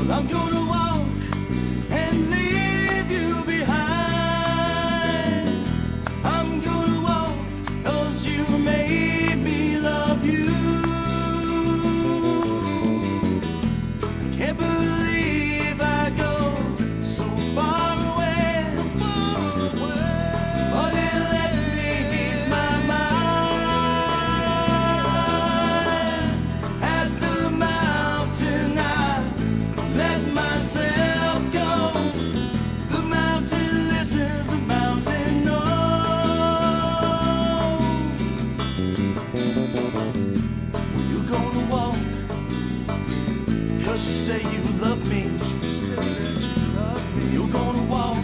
I'm gonna walk and leave you behind. I'm gonna walk 'cause you made me love you. Can't believe I go so far away, but it lets me ease my mind. At the mountain I let myself go. The mountain listens, the mountain knows. You're gonna walk 'cause you say you love me. You're gonna walk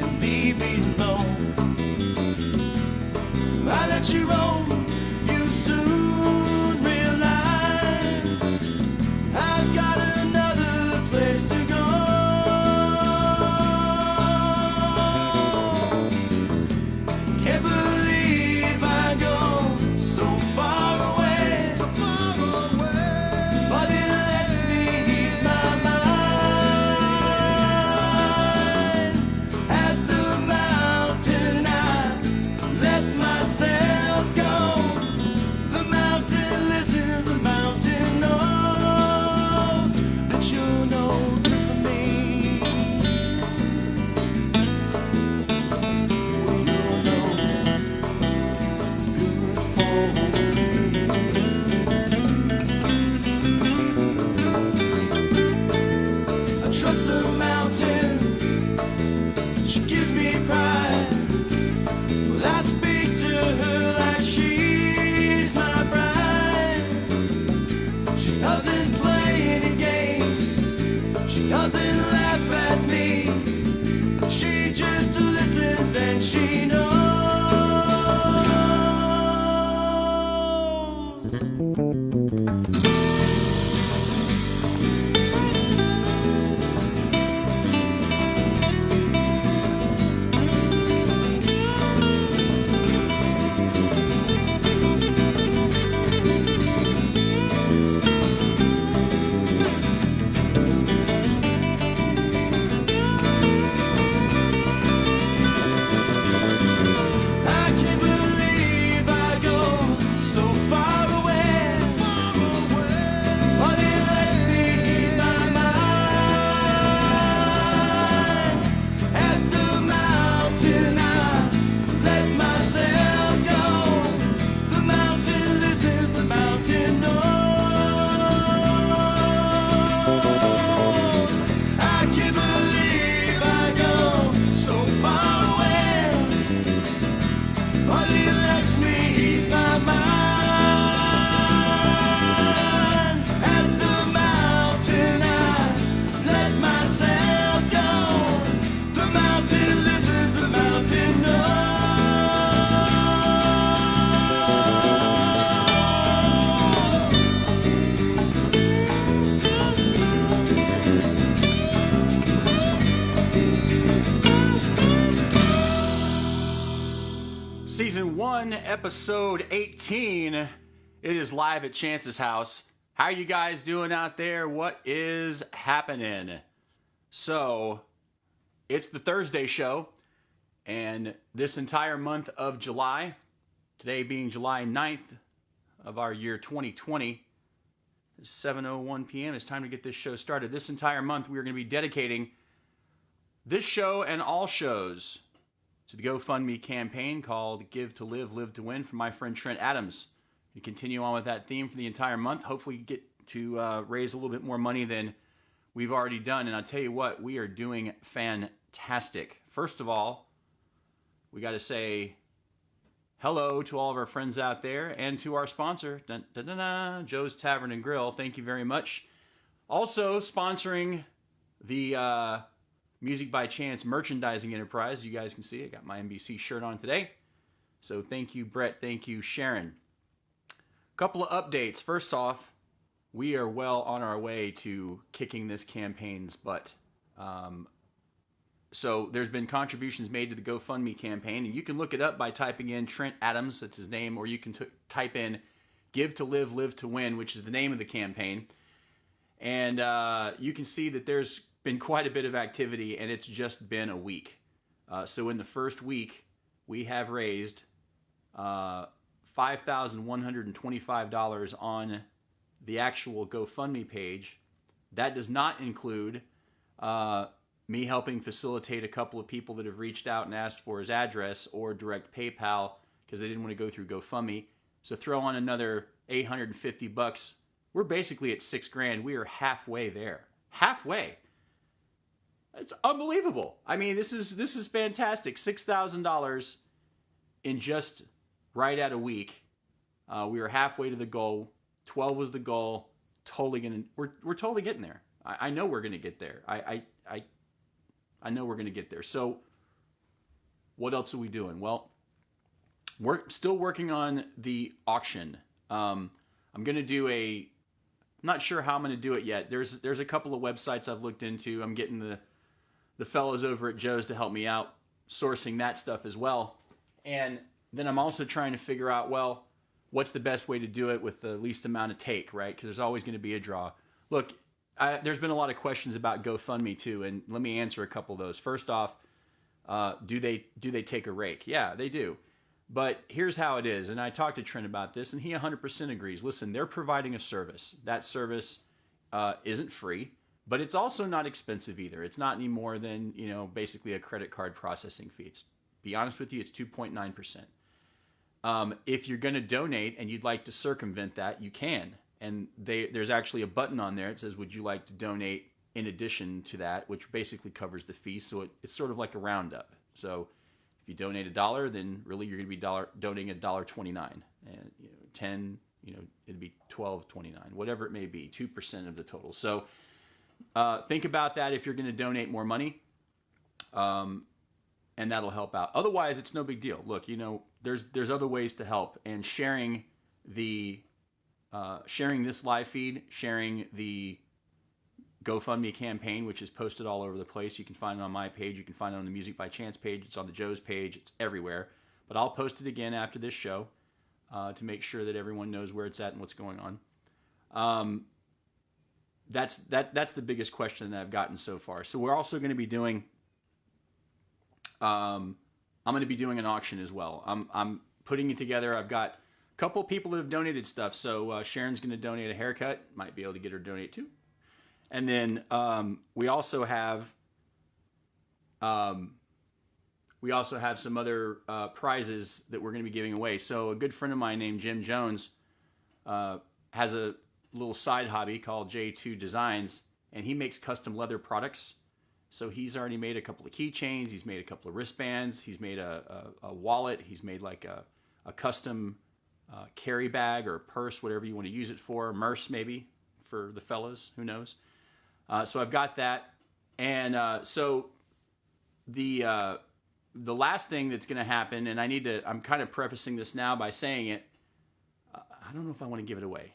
and leave me alone. I let you roam, you soon realize I've got another place to go. Can't believe I go so far away, but it lets me ease my mind. At the mountain I let myself go. The mountain listens, the mountain knows that you're no good for me. Well, you're no good for me. I trust the mountain, she gives me pride. Well, I speak to her like she's my bride. She doesn't play any games, she doesn't laugh at me. She just listens and she knows. I can't believe I go so far away, but it lets me ease my mind. At the mountain I let myself go. The mountain listens, the mountain knows. I can't believe I go so far away, but it lets me ease my mind. At the mountain I let myself go. The mountain listens, the mountain knows. Season 1, Episode 18. It is live at Chance's house. How are you guys doing out there? What is happening? So, it's the Thursday show, and this entire month of July, today being July 9th of our year 2020, 7:01 p.m. It's time to get this show started. This entire month, we are going to be dedicating this show and all shows to the GoFundMe campaign called Give to Live, Live to Win from my friend Trent Adams. We continue on with that theme for the entire month. Hopefully get to raise a little bit more money than we've already done. And I'll tell you what, we are doing fantastic. First of all, we got to say hello to all of our friends out there and to our sponsor, Joe's Tavern and Grill. Thank you very much. Also sponsoring the Music by Chance merchandising enterprise. You guys can see I got my NBC shirt on today. So thank you, Brett. Thank you, Sharon. A couple of updates. First off, we are well on our way to kicking this campaign's butt. So there's been contributions made to the GoFundMe campaign, and you can look it up by typing in Trent Adams, that's his name, or you can type in Give to Live, Live to Win, which is the name of the campaign. And you can see that there's been quite a bit of activity, and it's just been a week. So in the first week, we have raised $5,125 on the actual GoFundMe page. That does not include me helping facilitate a couple of people that have reached out and asked for his address or direct PayPal because they didn't want to go through GoFundMe. So throw on another $850. We're basically at $6,000. We are halfway there. Halfway. It's unbelievable. I mean, this is fantastic. $6,000 in just right at a week. We were halfway to the goal. 12 was the goal. We're totally getting there. I know we're gonna get there. I know we're gonna get there. So what else are we doing? Well, we're still working on the auction. I'm gonna do I'm not sure how I'm gonna do it yet. There's a couple of websites I've looked into. I'm getting the fellows over at Joe's to help me out sourcing that stuff as well. And then I'm also trying to figure out, well, what's the best way to do it with the least amount of take, right? Because there's always going to be a draw. Look, there's been a lot of questions about GoFundMe too, and let me answer a couple of those. First off, do they take a rake? Yeah, they do. But here's how it is, and I talked to Trent about this, and he 100% agrees. Listen, they're providing a service. That service isn't free, but it's also not expensive either. It's not any more than, basically a credit card processing fee. Be honest with you, it's 2.9%. If you're going to donate and you'd like to circumvent that, you can. And there's actually a button on there. It says, would you like to donate in addition to that, which basically covers the fee. So it's sort of like a roundup. So if you donate $1, then really you're going to be donating $1.29. And 10, it'd be $12.29, whatever it may be, 2% of the total. So think about that if you're going to donate more money. And that'll help out. Otherwise, it's no big deal. Look, there's other ways to help, and sharing this live feed, sharing the GoFundMe campaign, which is posted all over the place. You can find it on my page. You can find it on the Music by Chance page. It's on the Joe's page. It's everywhere. But I'll post it again after this show to make sure that everyone knows where it's at and what's going on. That's the biggest question that I've gotten so far. So we're also going to be doing. I'm going to be doing an auction as well. I'm putting it together. I've got a couple people that have donated stuff. So Sharon's going to donate a haircut. Might be able to get her to donate too. And then we also have some other prizes that we're going to be giving away. So a good friend of mine named Jim Jones has a little side hobby called J2 Designs, and he makes custom leather products. So he's already made a couple of keychains. He's made a couple of wristbands. He's made a wallet. He's made like a custom carry bag or purse, whatever you want to use it for. Merce maybe for the fellas. Who knows? So I've got that. And so the last thing that's going to happen, and I'm kind of prefacing this now by saying it. I don't know if I want to give it away.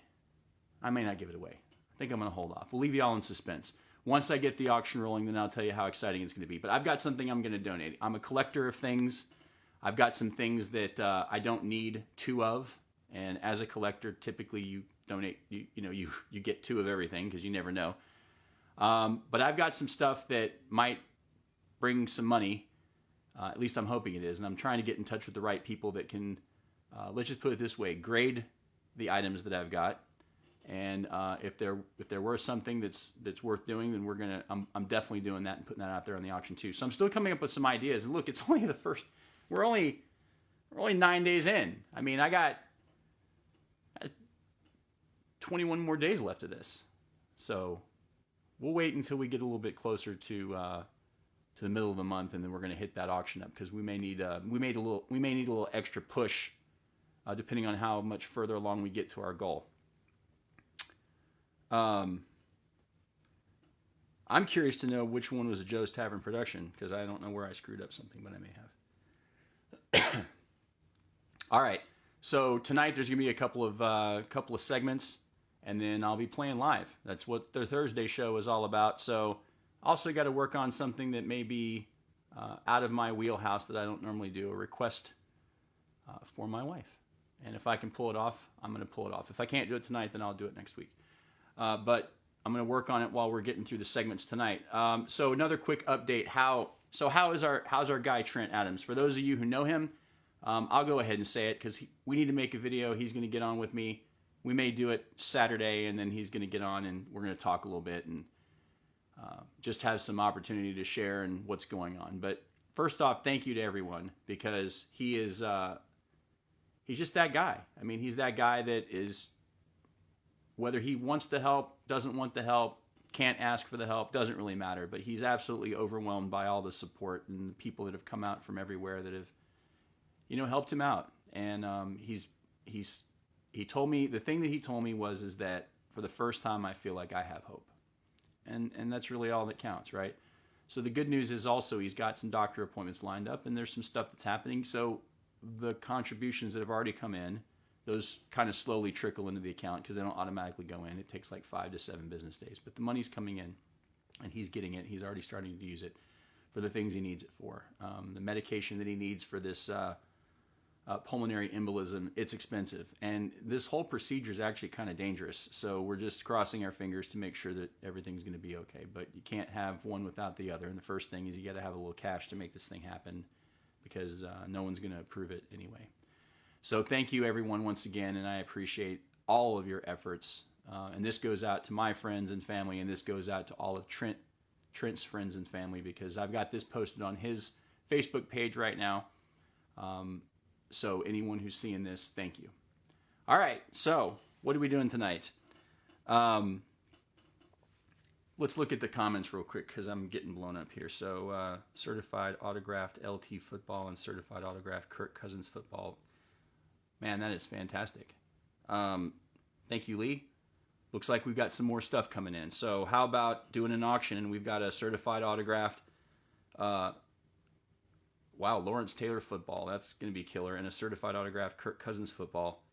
I may not give it away. I think I'm going to hold off. We'll leave you all in suspense. Once I get the auction rolling, then I'll tell you how exciting it's going to be. But I've got something I'm going to donate. I'm a collector of things. I've got some things that I don't need two of. And as a collector, typically you donate, you get two of everything because you never know. But I've got some stuff that might bring some money. At least I'm hoping it is. And I'm trying to get in touch with the right people that can, let's just put it this way, grade the items that I've got. And if there were something that's worth doing, then I'm definitely doing that and putting that out there on the auction too. So I'm still coming up with some ideas. And look, it's only the first. We're only 9 days in. I mean, I got 21 more days left of this. So we'll wait until we get a little bit closer to the middle of the month, and then we're going to hit that auction up because we may need a little extra push, depending on how much further along we get to our goal. I'm curious to know which one was a Joe's Tavern production because I don't know where I screwed up something, but I may have. All right, so tonight there's gonna be a couple of segments, and then I'll be playing live. That's what the Thursday show is all about. So also got to work on something that may be out of my wheelhouse that I don't normally do. A request for my wife, and if I can pull it off, I'm gonna pull it off. If I can't do it tonight, then I'll do it next week. But I'm gonna work on it while we're getting through the segments tonight. So another quick update. How's our guy Trent Adams? For those of you who know him, I'll go ahead and say it because we need to make a video. He's gonna get on with me. We may do it Saturday, and then he's gonna get on, and we're gonna talk a little bit and just have some opportunity to share and what's going on. But first off, thank you to everyone because he is he's just that guy. I mean, he's that guy that is, whether he wants the help, doesn't want the help, can't ask for the help, doesn't really matter. But he's absolutely overwhelmed by all the support and the people that have come out from everywhere that have, helped him out. And he told me, the thing that he told me is that for the first time I feel like I have hope. And that's really all that counts, right? So the good news is also he's got some doctor appointments lined up, and there's some stuff that's happening. So the contributions that have already come in, those kind of slowly trickle into the account because they don't automatically go in. It takes like 5 to 7 business days. But the money's coming in, and he's getting it. He's already starting to use it for the things he needs it for. The medication that he needs for this pulmonary embolism, it's expensive. And this whole procedure is actually kind of dangerous. So we're just crossing our fingers to make sure that everything's going to be okay. But you can't have one without the other. And the first thing is you got to have a little cash to make this thing happen because no one's going to approve it anyway. So thank you, everyone, once again. And I appreciate all of your efforts. And this goes out to my friends and family. And this goes out to all of Trent's friends and family because I've got this posted on his Facebook page right now. So anyone who's seeing this, thank you. All right, so what are we doing tonight? Let's look at the comments real quick because I'm getting blown up here. So certified autographed LT football and certified autographed Kirk Cousins football. Man, that is fantastic. Thank you, Lee. Looks like we've got some more stuff coming in. So how about doing an auction and we've got a certified autographed wow, Lawrence Taylor football. That's going to be killer. And a certified autographed Kirk Cousins football.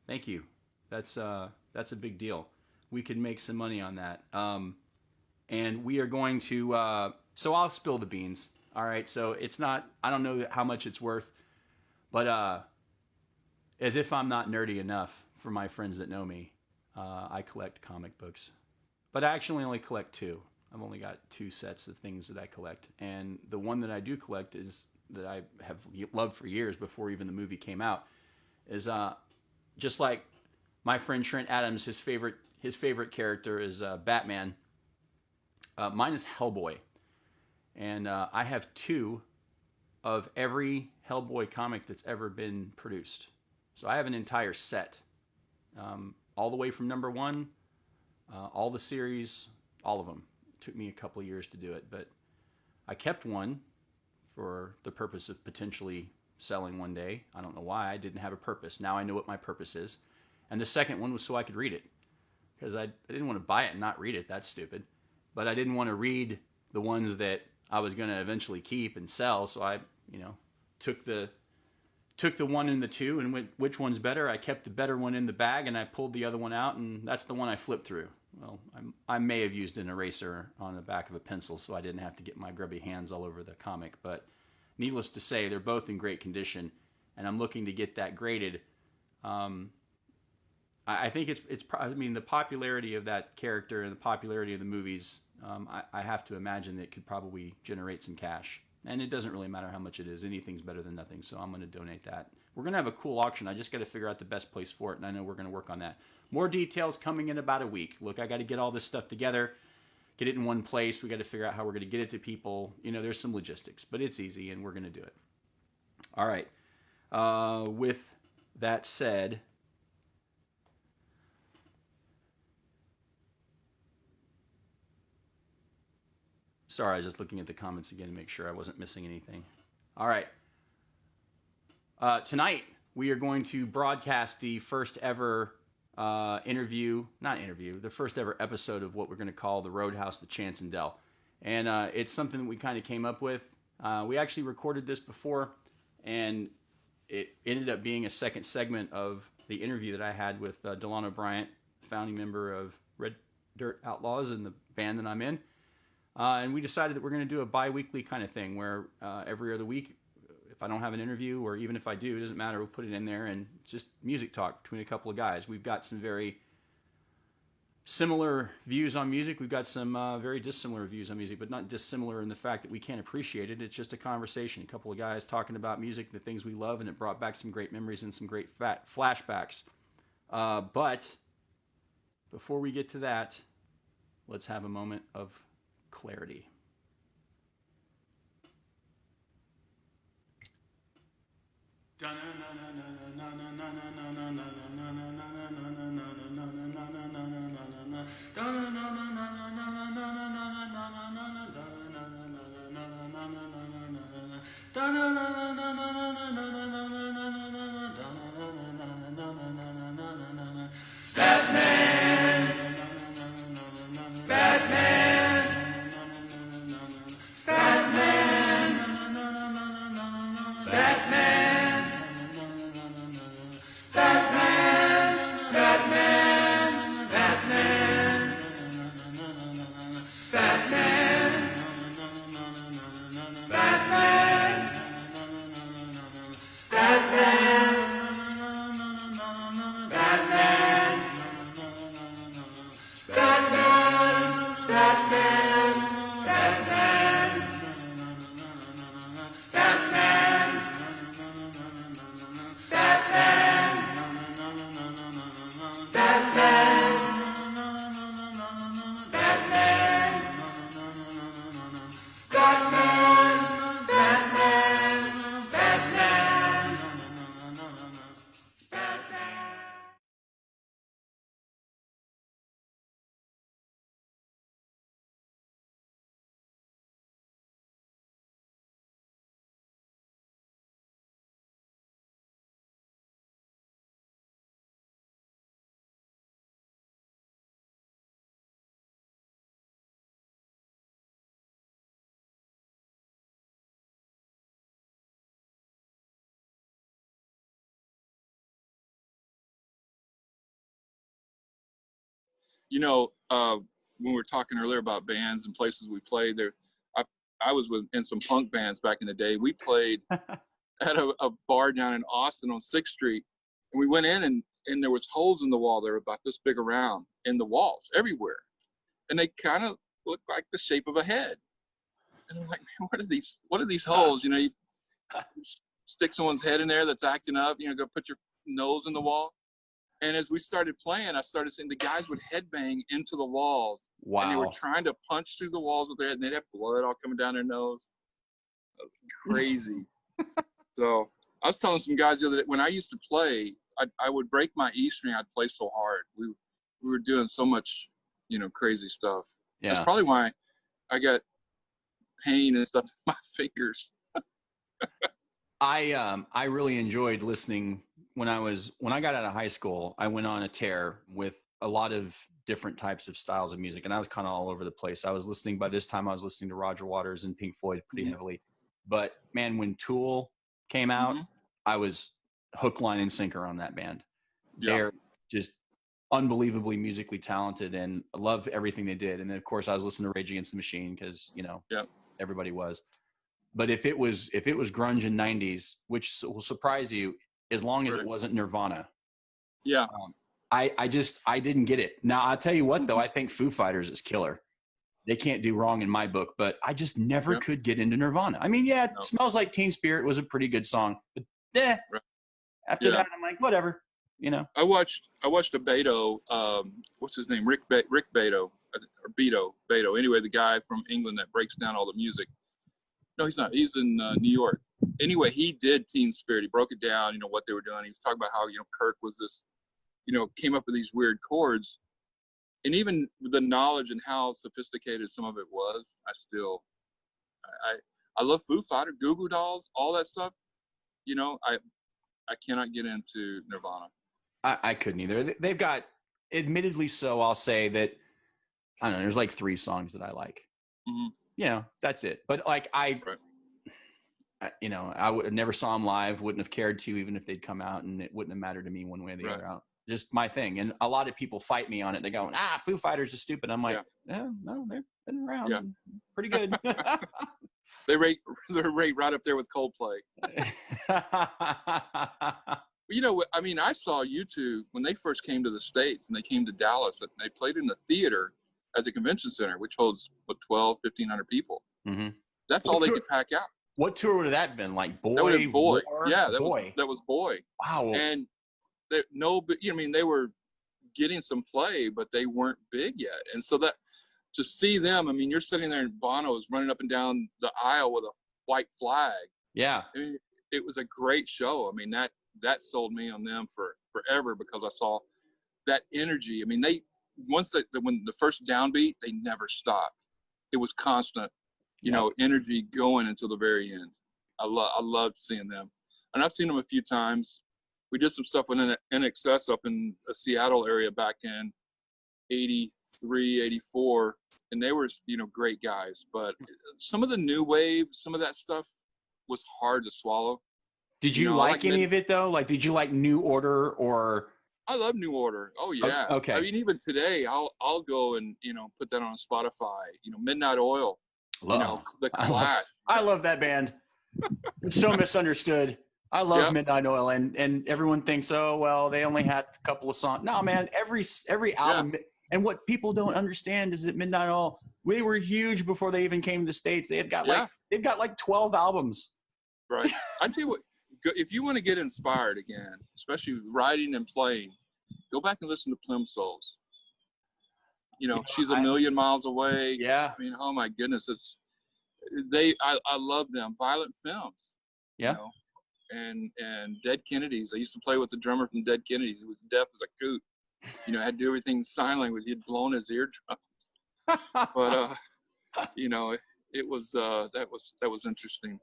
Thank you. That's a big deal. We could make some money on that. And we are going to... so I'll spill the beans. All right. So it's not... I don't know how much it's worth. But as if I'm not nerdy enough for my friends that know me, I collect comic books. But I actually only collect 2. I've only got 2 sets of things that I collect. And the one that I do collect is that I have loved for years before even the movie came out is just like my friend Trent Adams, his favorite character is Batman. Mine is Hellboy. And I have 2 of every Hellboy comic that's ever been produced. So I have an entire set. All the way from number 1, all the series, all of them. Took me a couple of years to do it, but I kept one for the purpose of potentially selling one day. I don't know why. I didn't have a purpose. Now I know what my purpose is. And the second one was so I could read it because I didn't want to buy it and not read it. That's stupid. But I didn't want to read the ones that I was going to eventually keep and sell. So I, took the 1 and the 2 and went, which one's better? I kept the better one in the bag and I pulled the other one out and that's the one I flipped through. Well, I may have used an eraser on the back of a pencil so I didn't have to get my grubby hands all over the comic. But needless to say, they're both in great condition, and I'm looking to get that graded. I think the popularity of that character and the popularity of the movies, I have to imagine that it could probably generate some cash. And it doesn't really matter how much it is. Anything's better than nothing, so I'm going to donate that. We're going to have a cool auction. I just got to figure out the best place for it, and I know we're going to work on that. More details coming in about a week. Look, I got to get all this stuff together, get it in one place. We got to figure out how we're going to get it to people. There's some logistics, but it's easy, and we're going to do it. All right. With that said, sorry, I was just looking at the comments again to make sure I wasn't missing anything. All right. Tonight, we are going to broadcast the first ever the first ever episode of what we're going to call the Roadhouse, the Chance and Dell. And it's something that we kind of came up with. We actually recorded this before, and it ended up being a second segment of the interview that I had with Delano Bryant, founding member of Red Dirt Outlaws and the band that I'm in. And we decided that we're going to do a bi-weekly kind of thing where every other week, if I don't have an interview, or even if I do, it doesn't matter, we'll put it in there and it's just music talk between a couple of guys. We've got some very similar views on music. We've got some very dissimilar views on music, but not dissimilar in the fact that we can't appreciate it. It's just a conversation. A couple of guys talking about music, the things we love, and it brought back some great memories and some great flashbacks. But before we get to that, let's have a moment of clarity. You know, when we were talking earlier about bands and places we played there, I was in some punk bands back in the day. We played at a bar down in Austin on 6th Street, and we went in and there was holes in the wall. They were about this big around in the walls everywhere, and they kind of looked like the shape of a head. And I'm like, man, what are these holes? You know, you stick someone's head in there that's acting up. You know, go put your nose in the wall. And as we started playing, I started seeing the guys would headbang into the walls. Wow. And they were trying to punch through the walls with their head, and they'd have blood all coming down their nose. That was crazy. So I was telling some guys the other day, when I used to play, I would break my E string. I'd play so hard. We were doing so much, you know, crazy stuff. Yeah. That's probably why I got pain and stuff in my fingers. I really enjoyed listening when I got out of high school. I went on a tear with a lot of different types of styles of music, and I was kind of all over the place. By this time I was listening to Roger Waters and Pink Floyd pretty heavily. But man, when Tool came out, I was hook, line, and sinker on that band. Yeah. They're just unbelievably musically talented, and I love everything they did. And then of course I was listening to Rage Against the Machine because, you know, everybody was. But if it was grunge in 90s, which will surprise you, as long as it wasn't Nirvana. Yeah. I didn't get it. Now, I'll tell you what, though, I think Foo Fighters is killer. They can't do wrong in my book, but I just never could get into Nirvana. I mean, yeah, Smells Like Teen Spirit was a pretty good song, but after that, I'm like, whatever, you know. I watched a Beto, what's his name? Rick Beto, or Beto. Anyway, the guy from England that breaks down all the music. No, he's not. He's in New York. Anyway, he did Teen Spirit. He broke it down, you know, what they were doing. He was talking about how, you know, Kirk was this, you know, came up with these weird chords. And even the knowledge and how sophisticated some of it was, I love Foo Fighters, Goo Goo Dolls, all that stuff. You know, I cannot get into Nirvana. I couldn't either. They've got, admittedly so, I'll say that, I don't know, there's like 3 songs that I like. Mm-hmm. You know, that's it. But like you know, I never saw them live, wouldn't have cared to, even if they'd come out, and it wouldn't have mattered to me one way or the other. Just my thing. And a lot of people fight me on it. They go, Foo Fighters is stupid. I'm like, no, they've been around pretty good. They're right up there with Coldplay. You know, I mean, I saw U2 when they first came to the States and they came to Dallas, and they played in the theater as a convention center, which holds, what, 1,500 people. Mm-hmm. That's all they could pack out. What tour would have that been? Like Boy? That would have been Boy. War? Yeah, Boy. that was Boy. Wow. And they, no, but I mean, they were getting some play, but they weren't big yet. And so that, to see them, I mean, you're sitting there and Bono is running up and down the aisle with a white flag. Yeah. I mean, it was a great show. I mean, that sold me on them for forever, because I saw that energy. I mean, when the first downbeat, they never stopped. It was constant, you know, energy going until the very end. I loved seeing them, and I've seen them a few times. We did some stuff with NXS up in the Seattle area back in '83, '84, and they were, you know, great guys. But some of the new wave, some of that stuff was hard to swallow. Did you like any of it though? Like, did you like New Order or? I love New Order. Oh yeah. Okay. I mean, even today, I'll go and, you know, put that on Spotify. You know, Midnight Oil. You know, the Clash. I love that band. It's so misunderstood. I love Midnight Oil, and everyone thinks, oh well, they only had a couple of songs. No, man, every album. And what people don't understand is that Midnight Oil, we were huge before they even came to the States. They've got like 12 albums. Right. I tell you what, if you want to get inspired again, especially writing and playing, go back and listen to Plimsolls. You know, She's a Million Miles Away. Yeah. I mean, oh my goodness, I love them. Violent Femmes. Yeah. You know, and Dead Kennedys. I used to play with the drummer from Dead Kennedys. He was deaf as a coot. You know, I had to do everything sign language. He'd blown his eardrums. But you know, it was that was interesting.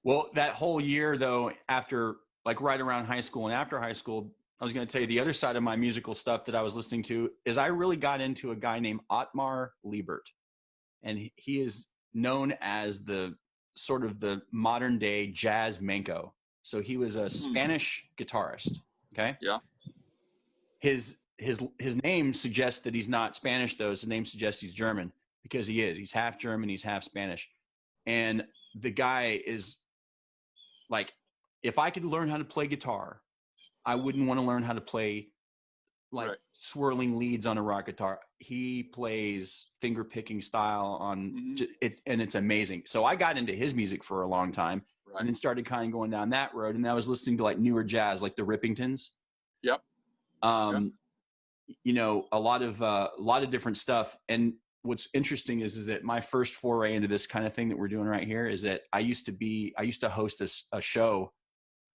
Well, that whole year though, after, like, right around high school and after high school, I was going to tell you the other side of my musical stuff that I was listening to is I really got into a guy named Otmar Liebert, and he is known as the sort of the modern day jazz Manco. So he was a Spanish guitarist. Okay. Yeah. His name suggests that he's not Spanish though. His name suggests he's German, because he is. He's half German. He's half Spanish. And the guy is like, if I could learn how to play guitar, I wouldn't want to learn how to play like swirling leads on a rock guitar. He plays finger picking style on it, and it's amazing. So I got into his music for a long time, and then started kind of going down that road. And I was listening to like newer jazz, like the Rippingtons. Yep. You know, a lot of different stuff. And what's interesting is that my first foray into this kind of thing that we're doing right here is that I used to host a show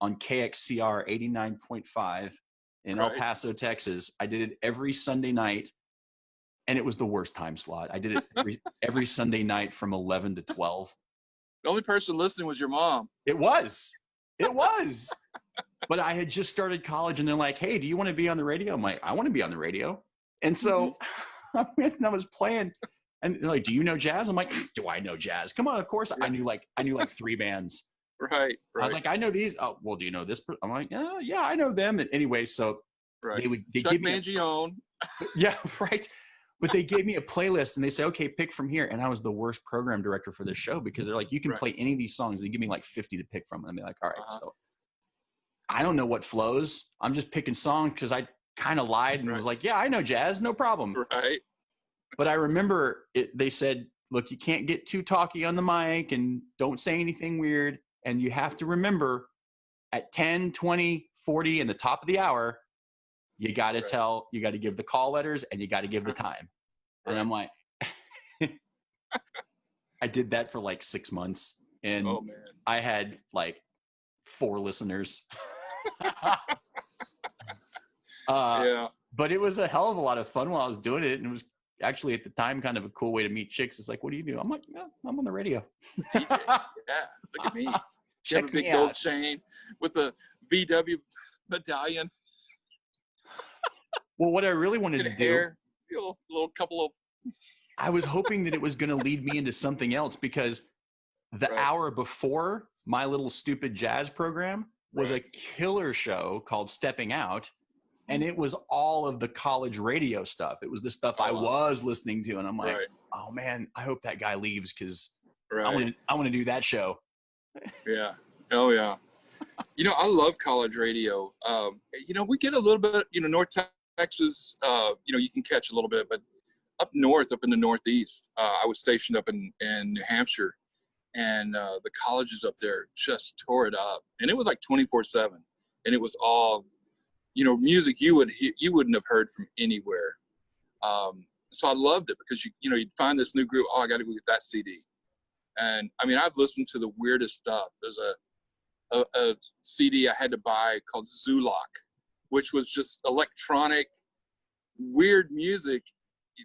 on KXCR 89.5 in El Paso, Texas. I did it every Sunday night, and it was the worst time slot. I did it every Sunday night from 11 to 12. The only person listening was your mom. It was. But I had just started college, and they're like, hey, do you want to be on the radio? I'm like, I want to be on the radio. And so I was playing, and they're like, do you know jazz? I'm like, do I know jazz? Come on, of course. I knew like 3 bands. Right. I was like, I know these. Oh, well, do you know this? I'm like, yeah, I know them. And anyway, so they Chuck give me Mangione. Yeah, right. But they gave me a playlist, and they say, okay, pick from here. And I was the worst program director for this show, because they're like, you can play any of these songs. They give me like 50 to pick from. And I'm like, all right, so I don't know what flows. I'm just picking songs because I kind of lied and was like, yeah, I know jazz, no problem. Right. But I remember they said, look, you can't get too talky on the mic, and don't say anything weird. And you have to remember at 10, 20, 40 in the top of the hour, you got to you got to give the call letters, and you got to give the time. And I'm like, I did that for like 6 months, and I had like 4 listeners. But it was a hell of a lot of fun while I was doing it. And it was actually at the time kind of a cool way to meet chicks. It's like, what do you do? I'm like, yeah, I'm on the radio. DJ. Yeah, look at me. You have a big gold chain with a VW medallion. Well, what I really wanted to do, little couple of. I was hoping that it was going to lead me into something else, because the hour before my little stupid jazz program was a killer show called Stepping Out. And it was all of the college radio stuff. It was the stuff I was listening to. And I'm like, oh man, I hope that guy leaves, because I want to do that show. Yeah. Oh yeah. I love college radio. We get a little bit, North Texas, you can catch a little bit, but up north, up in the Northeast, I was stationed up in New Hampshire, and the colleges up there just tore it up. And it was like 24/7. And it was all, music you wouldn't have heard from anywhere. So I loved it because, you'd find this new group. Oh, I got to go get that CD. And I mean, I've listened to the weirdest stuff. There's a CD I had to buy called Zulok, which was just electronic, weird music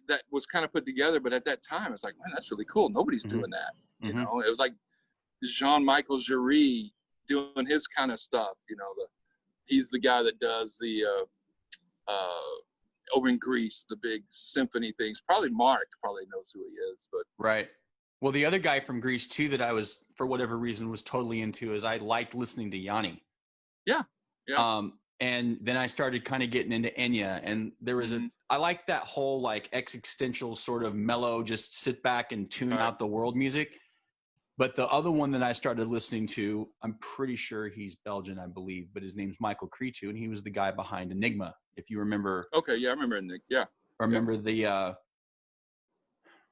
that was kind of put together. But at that time, it's like, man, that's really cool. Nobody's doing that. Mm-hmm. It was like Jean-Michel Jarre doing his kind of stuff. He's the guy that does the over in Greece, the big symphony things. Probably Mark knows who he is, but right. Well, the other guy from Greece too that I was, for whatever reason, was totally into is I liked listening to Yanni. Yeah. And then I started kind of getting into Enya, and there was I liked that whole like existential sort of mellow, just sit back and tune out the world music. But the other one that I started listening to, I'm pretty sure he's Belgian, I believe, but his name's Michael Cretu, and he was the guy behind Enigma, if you remember. Okay, yeah, I remember Enigma. Yeah. Remember the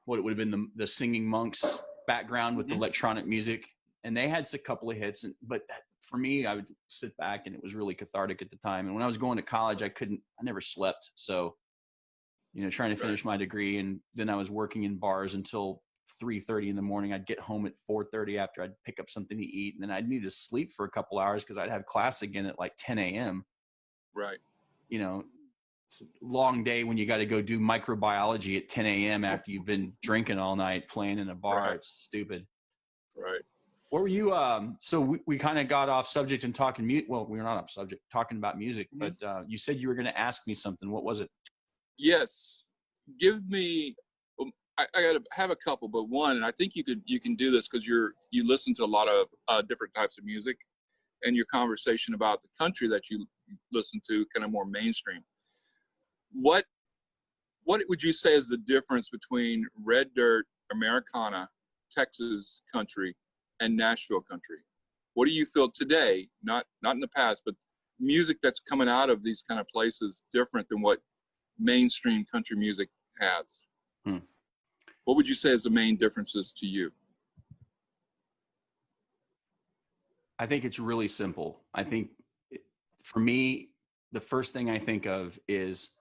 what it would have been the Singing Monks background with the electronic music, and they had a couple of hits, but for me, I would sit back and it was really cathartic at the time. And when I was going to college, I never slept. So, trying to finish my degree, and then I was working in bars until 3:30 in the morning. I'd get home at 4:30 after I'd pick up something to eat, and then I'd need to sleep for a couple hours because I'd have class again at like 10 a.m. Right. It's a long day when you got to go do microbiology at 10 a.m. after you've been drinking all night, playing in a bar. Right. It's stupid. Right. What were you, so we kind of got off subject and talking well, we were not off subject, talking about music, but you said you were going to ask me something. What was it? Yes. Give me, I got to have a couple, but one, and I think you can do this because you listen to a lot of different types of music, and your conversation about the country that you listen to kind of more mainstream. What would you say is the difference between red dirt, Americana, Texas country, and Nashville country? What do you feel today, not in the past, but music that's coming out of these kind of places different than what mainstream country music has? What would you say is the main differences to you? I think it's really simple. I think for me, the first thing I think of is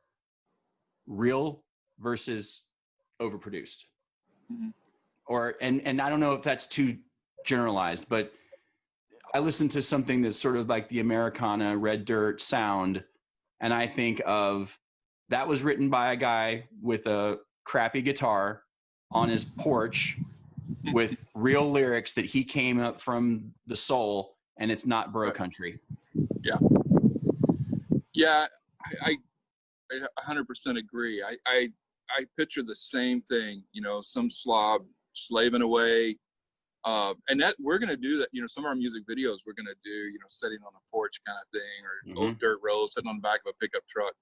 real versus overproduced. And I don't know if that's too generalized, but I listen to something that's sort of like the Americana red dirt sound, and I think of that was written by a guy with a crappy guitar on his porch with real lyrics that he came up from the soul, and it's not bro country. Yeah, I 100% agree. I picture the same thing, some slob slaving away. And that we're going to do that, some of our music videos we're going to do, sitting on a porch kind of thing, or old dirt road, sitting on the back of a pickup truck.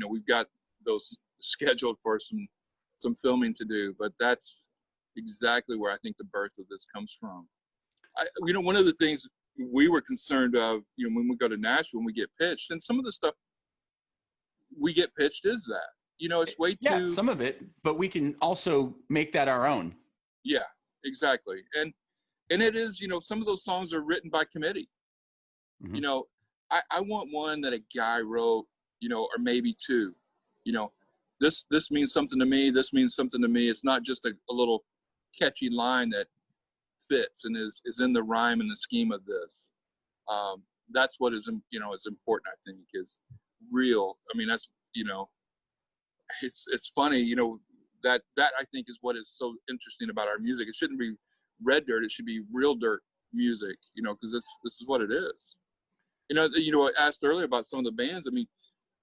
We've got those scheduled for some filming to do, but that's exactly where I think the birth of this comes from. One of the things we were concerned of, when we go to Nashville, when we get pitched, and some of the stuff we get pitched is that, it's way too. Yeah, some of it, but we can also make that our own. Yeah, exactly. And it is, some of those songs are written by committee. I want one that a guy wrote, or maybe two, this means something to me. This means something to me. It's not just a little catchy line that fits and is in the rhyme and the scheme of this. That's what is important, I think, is real. I mean, that's, it's funny, that I think is what is so interesting about our music. It shouldn't be red dirt. It should be real dirt music, because this is what it is. I asked earlier about some of the bands. I mean,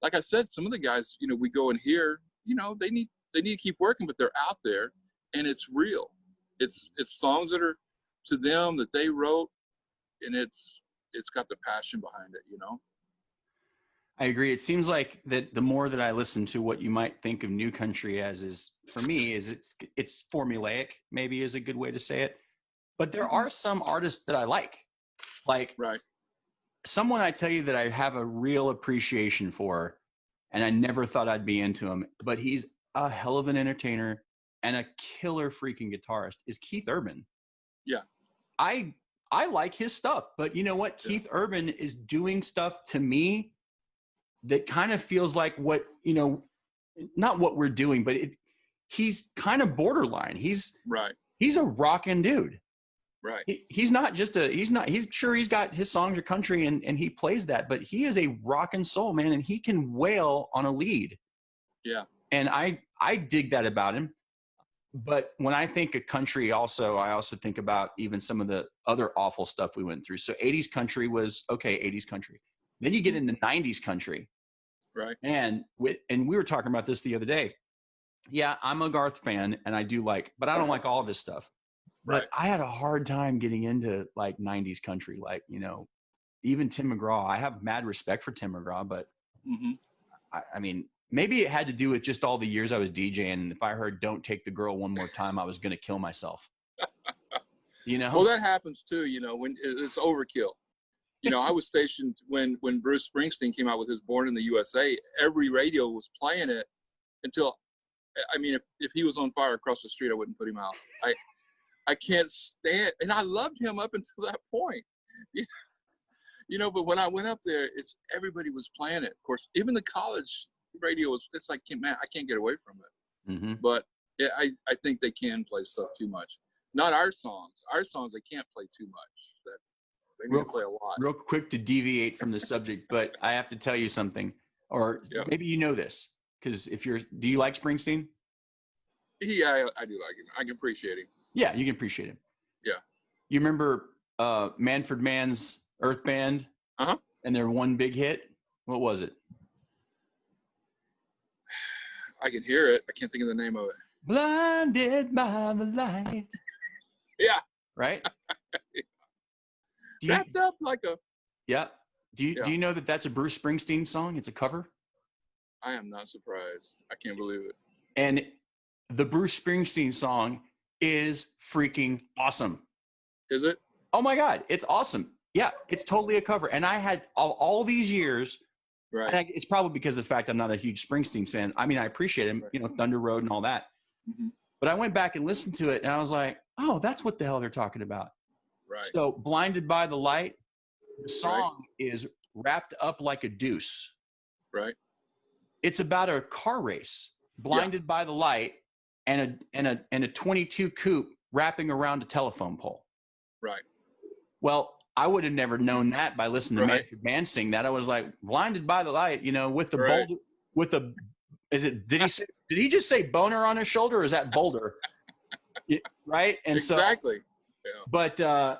like I said, some of the guys, we go and hear, they need to keep working, but they're out there and it's real. It's songs that are to them that they wrote, and it's got the passion behind it, I agree. It seems like that the more that I listen to what you might think of new country as is, for me, is it's formulaic, maybe is a good way to say it. But there are some artists that I like someone I tell you that I have a real appreciation for, and I never thought I'd be into him, but he's a hell of an entertainer and a killer freaking guitarist, is Keith Urban. Yeah. I like his stuff, but you know what? Yeah. Keith Urban is doing stuff to me that kind of feels like what, you know, not what we're doing, but he's kind of borderline. He's a rockin' dude. Right. He's sure he's got his songs are country and he plays that, but he is a rockin' soul, man, and he can wail on a lead. Yeah. And I dig that about him. But when I think of country also, I also think about even some of the other awful stuff we went through. So 80s country was okay, 80s country. Then you get into 90s country. Right. And we were talking about this the other day. Yeah, I'm a Garth fan and I do but I don't like all of his stuff. But I had a hard time getting into like 90s country, like, you know, even Tim McGraw. I have mad respect for Tim McGraw, but I mean, maybe it had to do with just all the years I was DJing. And if I heard "Don't Take the Girl One More Time," I was going to kill myself. You know? Well, that happens too, you know, when it's overkill. You know, I was stationed when Bruce Springsteen came out with his Born in the USA, every radio was playing it until, I mean, if he was on fire across the street, I wouldn't put him out. I can't stand, and I loved him up until that point. You know, but when I went up there, everybody was playing it. Of course, even the college radio it's like, man, I can't get away from it. Mm-hmm. But I think they can play stuff too much. Not our songs. Our songs they can't play too much. They need to play a lot. Real quick to deviate from the subject, but I have to tell you something, or maybe you know this, because do you like Springsteen? Yeah, I do like him. I can appreciate him. Yeah, you can appreciate him. Yeah. You remember Manfred Mann's Earth Band? Uh-huh. And their one big hit? What was it? I can hear it. I can't think of the name of it. Blinded by the light. Yeah. Right? Wrapped up like a... Yeah. Do you know that that's a Bruce Springsteen song? It's a cover? I am not surprised. I can't believe it. And the Bruce Springsteen song is freaking awesome. Is it? Oh my God, it's awesome. Yeah, it's totally a cover. And I had all these years, right? And it's probably because of the fact I'm not a huge Springsteen fan. I mean, I appreciate him, you know, Thunder Road and all that. Mm-hmm. But I went back and listened to it, and I was like, oh, that's what the hell they're talking about. Right. So, Blinded by the Light, the song is wrapped up like a deuce. Right. It's about a car race, blinded by the light, and a 22 coupe wrapping around a telephone pole. Right. Well, I would have never known that by listening to Manfred Mann sing that. I was like, blinded by the light, you know, with the boulder, did he just say boner on his shoulder, or is that boulder? Right. And exactly. Yeah.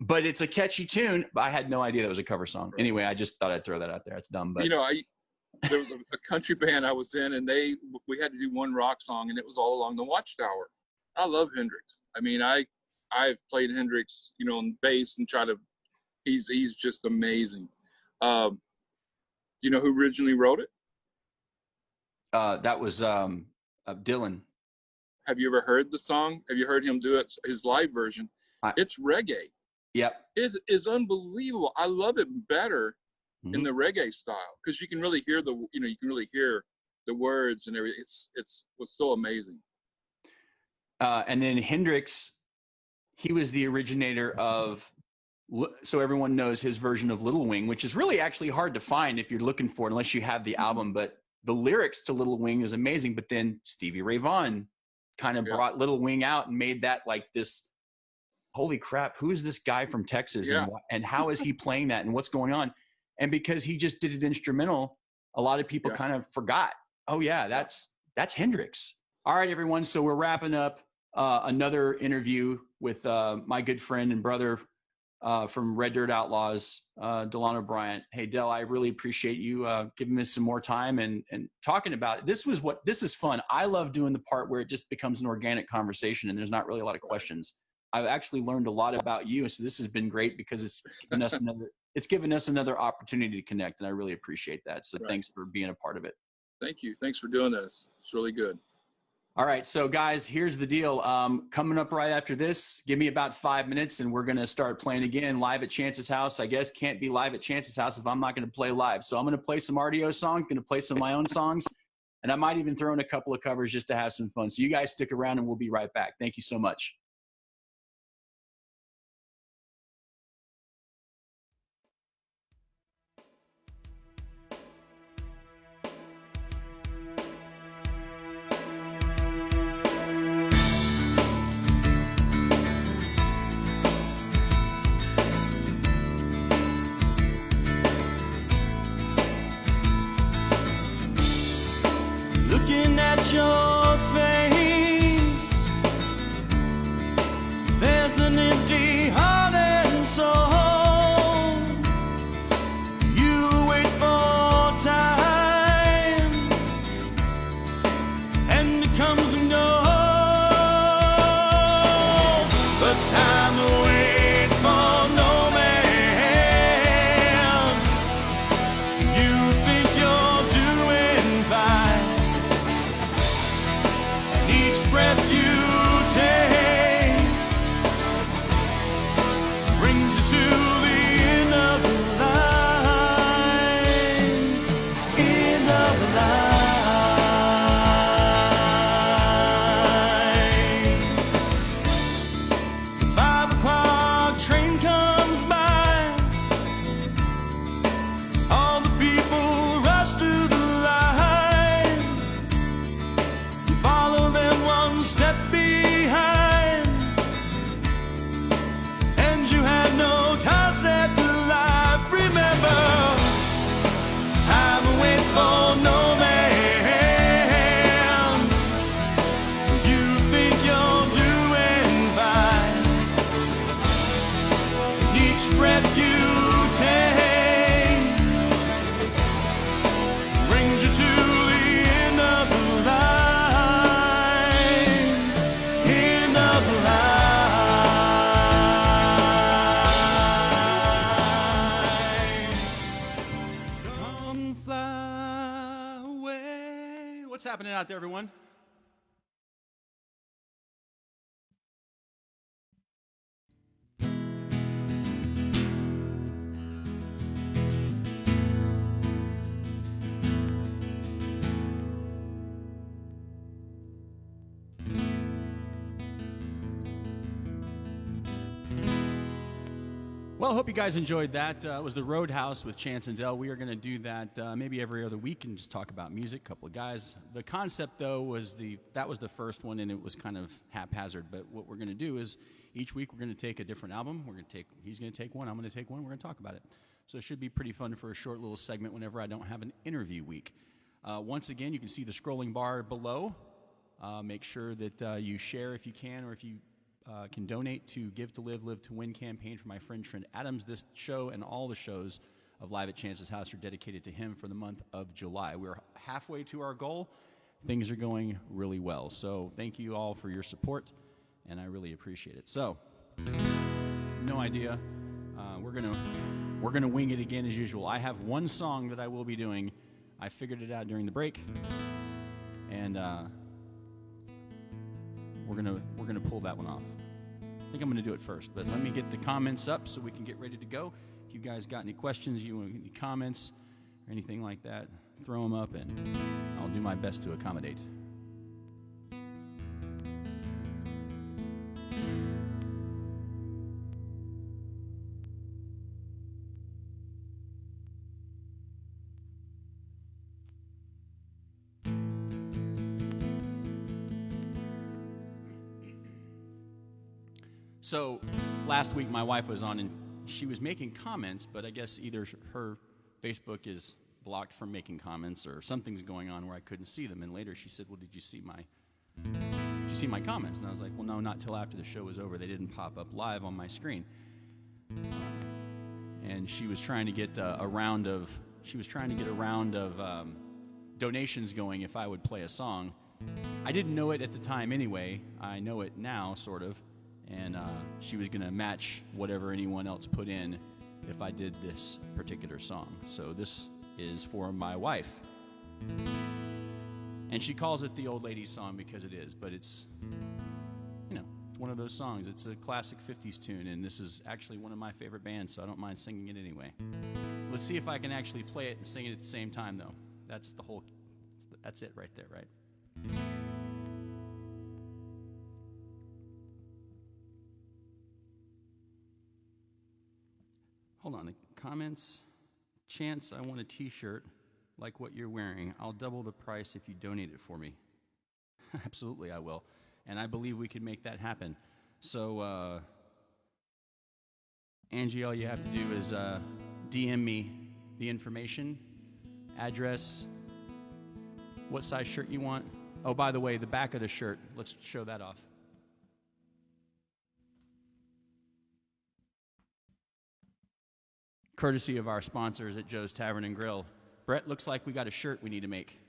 But it's a catchy tune. I had no idea that was a cover song. Right. Anyway, I just thought I'd throw that out there. It's dumb, but you know, there was a country band I was in, and we had to do one rock song, and it was all along the Watchtower. I love Hendrix. I mean, I've played Hendrix, you know, on bass and he's just amazing. You know who originally wrote it? That was Dylan. Have you ever heard the song? Have you heard him do it? His live version. It's reggae. Yep. It is unbelievable. I love it better in the reggae style, because you can really hear the words and everything. It was so amazing. And then Hendrix, he was the originator of, so everyone knows his version of Little Wing, which is really actually hard to find if you're looking for it, unless you have the album. But the lyrics to Little Wing is amazing. But then Stevie Ray Vaughan kind of brought Little Wing out and made that like this, holy crap, who is this guy from Texas? Yeah. And how is he playing that, and what's going on? And because he just did it instrumental, a lot of people kind of forgot, oh yeah, that's Hendrix. All right, everyone. So we're wrapping up another interview with my good friend and brother from Red Dirt Outlaws, Delano Bryant. Hey, Del, I really appreciate you giving me some more time and talking about it. This is fun. I love doing the part where it just becomes an organic conversation and there's not really a lot of questions. I've actually learned a lot about you. So this has been great because it's given us another opportunity to connect, and I really appreciate that. So thanks for being a part of it. Thank you. Thanks for doing this. It's really good. All right, so guys, here's the deal. Coming up right after this, give me about 5 minutes and we're going to start playing again live at Chance's house. I guess can't be live at Chance's house if I'm not going to play live. So I'm going to play some RDO songs, going to play some of my own songs, and I might even throw in a couple of covers just to have some fun. So you guys stick around and we'll be right back. Thank you so much. Looking at your face, there's an empty heart and soul. You wait for time, and it comes and goes, but time waits for no man. You think you're doing fine. Each breath you take brings you to the end of the line, end of the line. The 5 o'clock train comes by, all the people rush to the line. You follow them one step behind, and you have no concept of life. Remember, time waits for no man. You think you're doing fine. Each breath you take brings you to the end of the line, end of the line. Come fly away. What's happening out there, everyone? Well, I hope you guys enjoyed that. It was the Roadhouse with Chance and Dell. We are going to do that maybe every other week and just talk about music, a couple of guys. The concept, though, was that was the first one, and it was kind of haphazard. But what we're going to do is each week we're going to take a different album. He's going to take one, I'm going to take one, we're going to talk about it. So it should be pretty fun for a short little segment whenever I don't have an interview week. Once again, you can see the scrolling bar below. Make sure that you share if you can, or if you can donate to Give to Live, Live to Win campaign for my friend Trent Adams. This show and all the shows of Live at Chance's house are dedicated to him for the month of July. We're halfway to our goal. Things are going really well. So thank you all for your support, and I really appreciate it. So, no idea. We're gonna wing it again as usual. I have one song that I will be doing. I figured it out during the break, and we're gonna pull that one off. I think I'm gonna do it first, but let me get the comments up so we can get ready to go. If you guys got any questions, any comments, or anything like that, throw them up, and I'll do my best to accommodate. So last week my wife was on and she was making comments, but I guess either her Facebook is blocked from making comments or something's going on where I couldn't see them. And later she said, well, did you see my comments? And I was like, well, no, not till after the show was over. They didn't pop up live on my screen. And she was trying to get a round of donations going if I would play a song. I didn't know it at the time anyway. I know it now, sort of. And she was going to match whatever anyone else put in if I did this particular song. So this is for my wife. And she calls it the old lady's song because it is, but it's, it's one of those songs. It's a classic 50s tune, and this is actually one of my favorite bands, so I don't mind singing it anyway. Let's see if I can actually play it and sing it at the same time, though. That's it right there, right? Hold on, the comments. Chance, I want a t-shirt like what you're wearing. I'll double the price if you donate it for me. Absolutely, I will. And I believe we can make that happen. So, Angie, all you have to do is DM me the information, address, what size shirt you want. Oh, by the way, the back of the shirt, let's show that off. Courtesy of our sponsors at Joe's Tavern and Grill. Brett, looks like we got a shirt we need to make.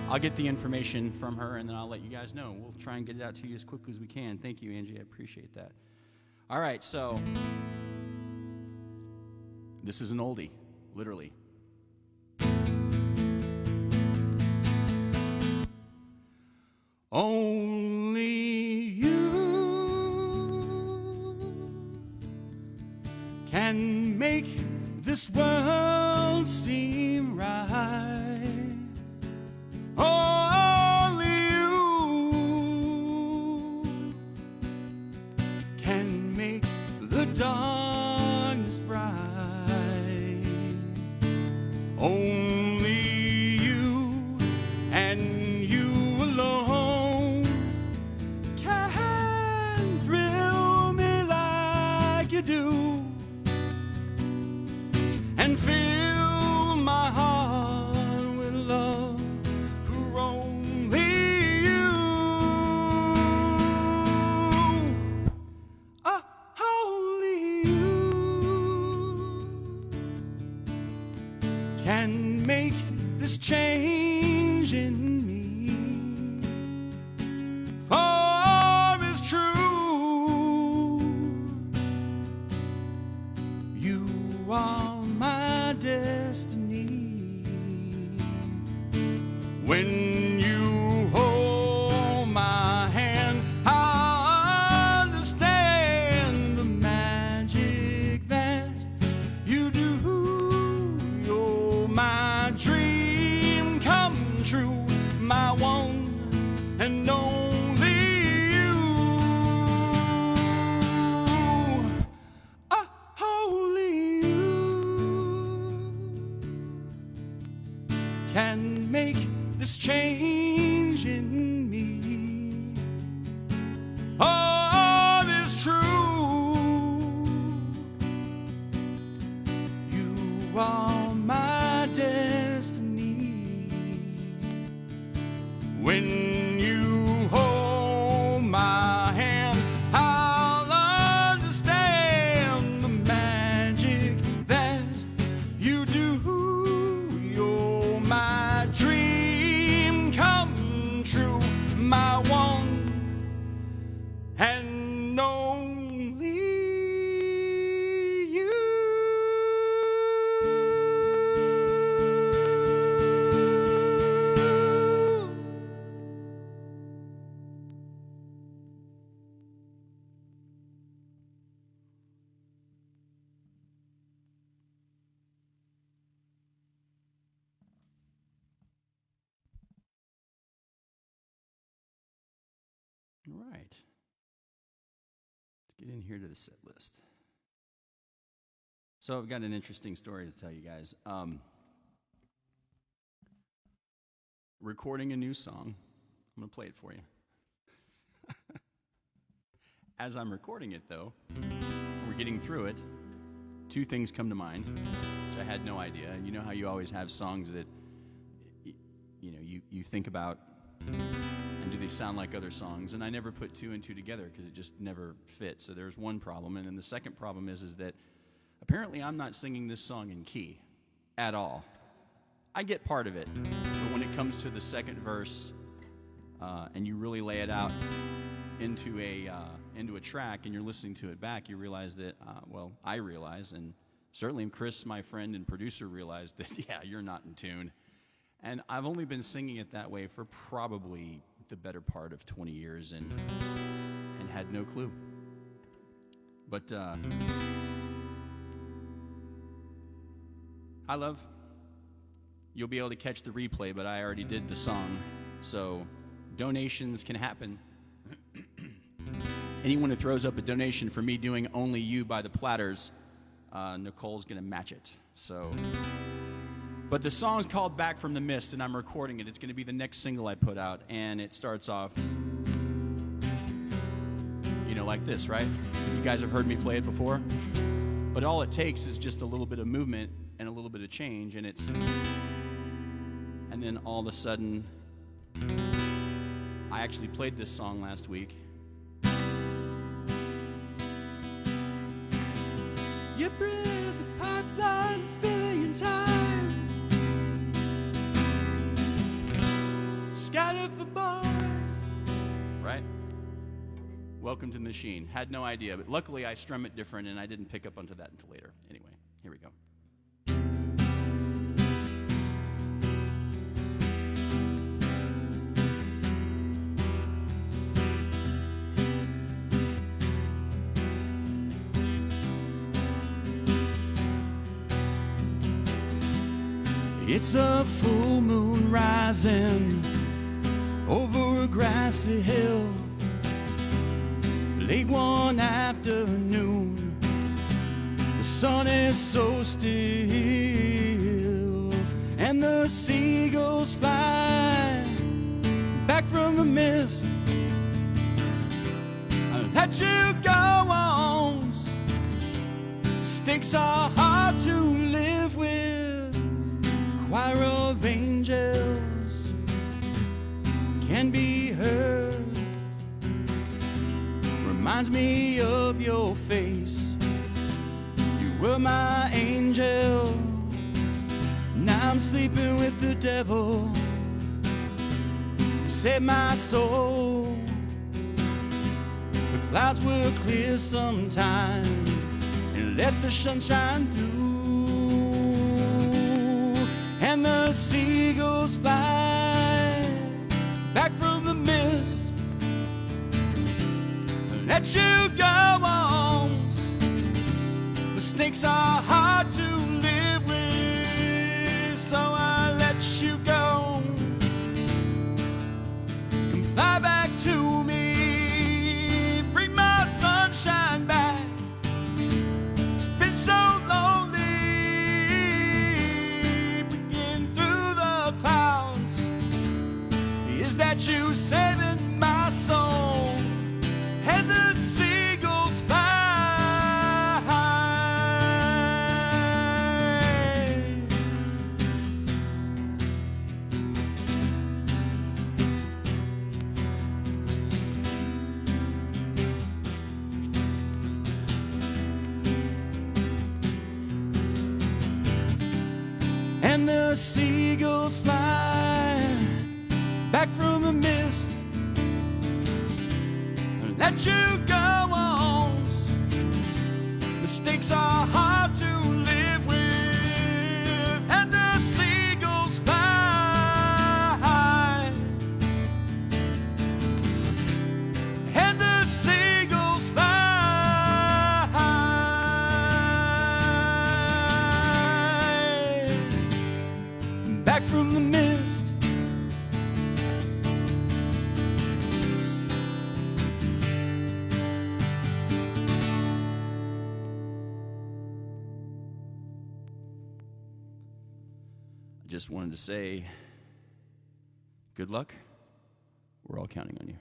I'll get the information from her, and then I'll let you guys know. We'll try and get it out to you as quickly as we can. Thank you, Angie. I appreciate that. All right, so this is an oldie, literally. Only you can make this world seem right. Only you can make the darkness bright. Only you and you alone can thrill me like you do and fill my heart with love for only you. Only you can make this change in me. For it's true, you are my destiny. When you hold my hand, I understand the magic that you do. You're my dream come true, my one and only you. Only you can make this change in me. All is true. You are my destiny. When you hold my hand, I'll understand the magic that you do. You're my dream come true, my one and only you. All right. Let's get in here to the set list. So I've got an interesting story to tell you guys. Recording a new song. I'm going to play it for you. As I'm recording it, though, we're getting through it, two things come to mind, which I had no idea. And you know how you always have songs that you think about, and do they sound like other songs? And I never put two and two together because it just never fit. So there's one problem. And then the second problem is that apparently I'm not singing this song in key at all. I get part of it, but when it comes to the second verse, and you really lay it out into a track, and you're listening to it back, you realize that, I realize, and certainly Chris, my friend and producer, realized that, yeah, you're not in tune. And I've only been singing it that way for probably the better part of 20 years and had no clue. But, hi, love. You'll be able to catch the replay, but I already did the song. So donations can happen. Anyone who throws up a donation for me doing Only You by the Platters, Nicole's going to match it. So, but the song's called Back from the Mist, and I'm recording it. It's going to be the next single I put out, and it starts off, you know, like this, right? You guys have heard me play it before. But all it takes is just a little bit of movement and a little bit of change, and then all of a sudden, I actually played this song last week. You breathe the pipeline, filling in time. Scatter for boys. Right? Welcome to the Machine. Had no idea, but luckily I strum it different and I didn't pick up onto that until later. Anyway, here we go. It's a full moon rising over a grassy hill. Late one afternoon, the sun is so still, and the seagulls fly back from the mist. I'll let you go on. Mistakes are hard to live with. Choir of angels can be heard. Reminds me of your face. You were my angel. Now I'm sleeping with the devil. Save my soul. The clouds will clear sometime and let the sun shine through. And the seagulls fly back from the mist. Let you go on. Mistakes are hard to live with, so I let you go. Come fly back to me, bring my sunshine back. It's been so lonely, breaking through the clouds. Is that you saving my soul? And the seagulls fly. And the seagulls fly back from the mist. Let you go on. Mistakes are hard to live with. And the seagulls fly. And the seagulls fly. Back from the mist. Just wanted to say good luck. We're all counting on you.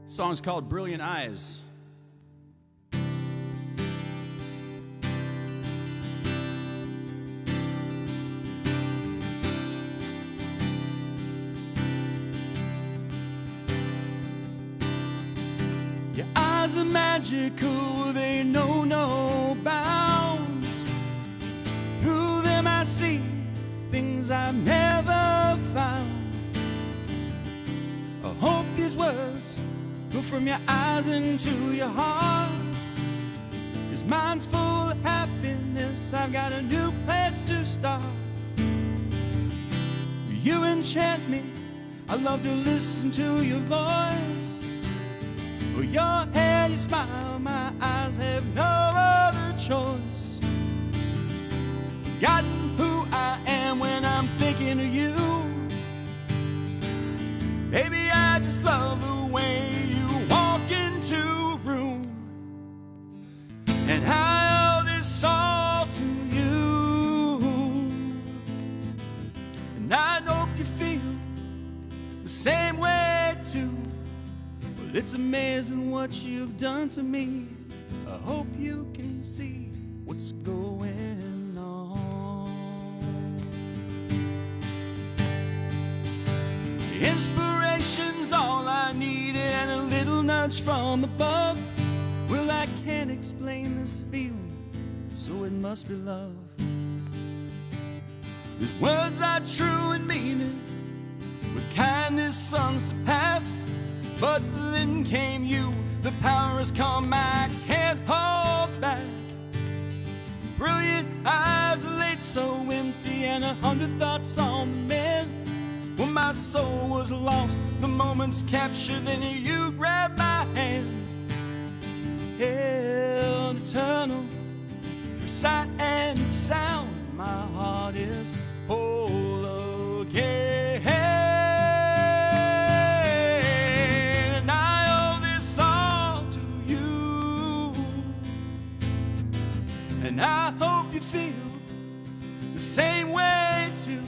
The song's called Brilliant Eyes. eyes are magical, they know no bounds. Through them I see things I've never found. I hope these words go from your eyes into your heart. 'Cause mine's full of happiness, I've got a new place to start. You enchant me, I love to listen to your voice. For your hair, your smile, my eyes have no other choice. Forgotten who I am when I'm thinking of you. Baby, I just love the way you walk into a room. And I owe this all to you. And I hope you feel the same way too. Well, it's amazing what you've done to me. I hope you can see what's going on. Inspiration's all I needed, and a little nudge from above. Well, I can't explain this feeling, so it must be love. These words are true in meaning, with kindness unsurpassed. But then came you, the power has come, I can't hold back. Brilliant eyes laid so empty, and 100 thoughts on the mend. When my soul was lost, the moments captured, then you grabbed my hand. Held eternal through sight and sound, my heart is whole again. And I owe this all to you. And I hope you feel the same way too.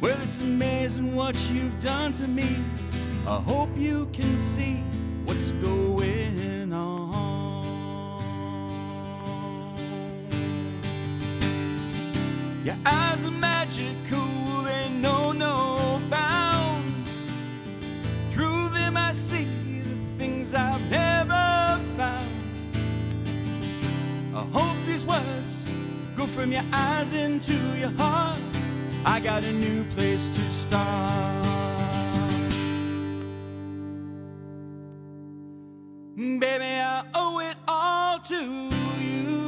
Well, it's amazing what you've done to me. I hope you can see what's going on. Your eyes are magical, they know no bounds. Through them I see the things I've never found. I hope these words go from your eyes into your heart. I got a new place to start. Baby, I owe it all to you.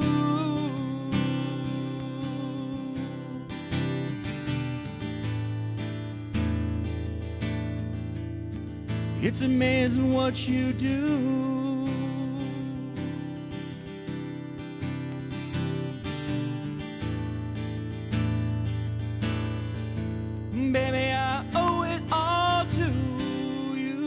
It's amazing what you do. Baby, I owe it all to you.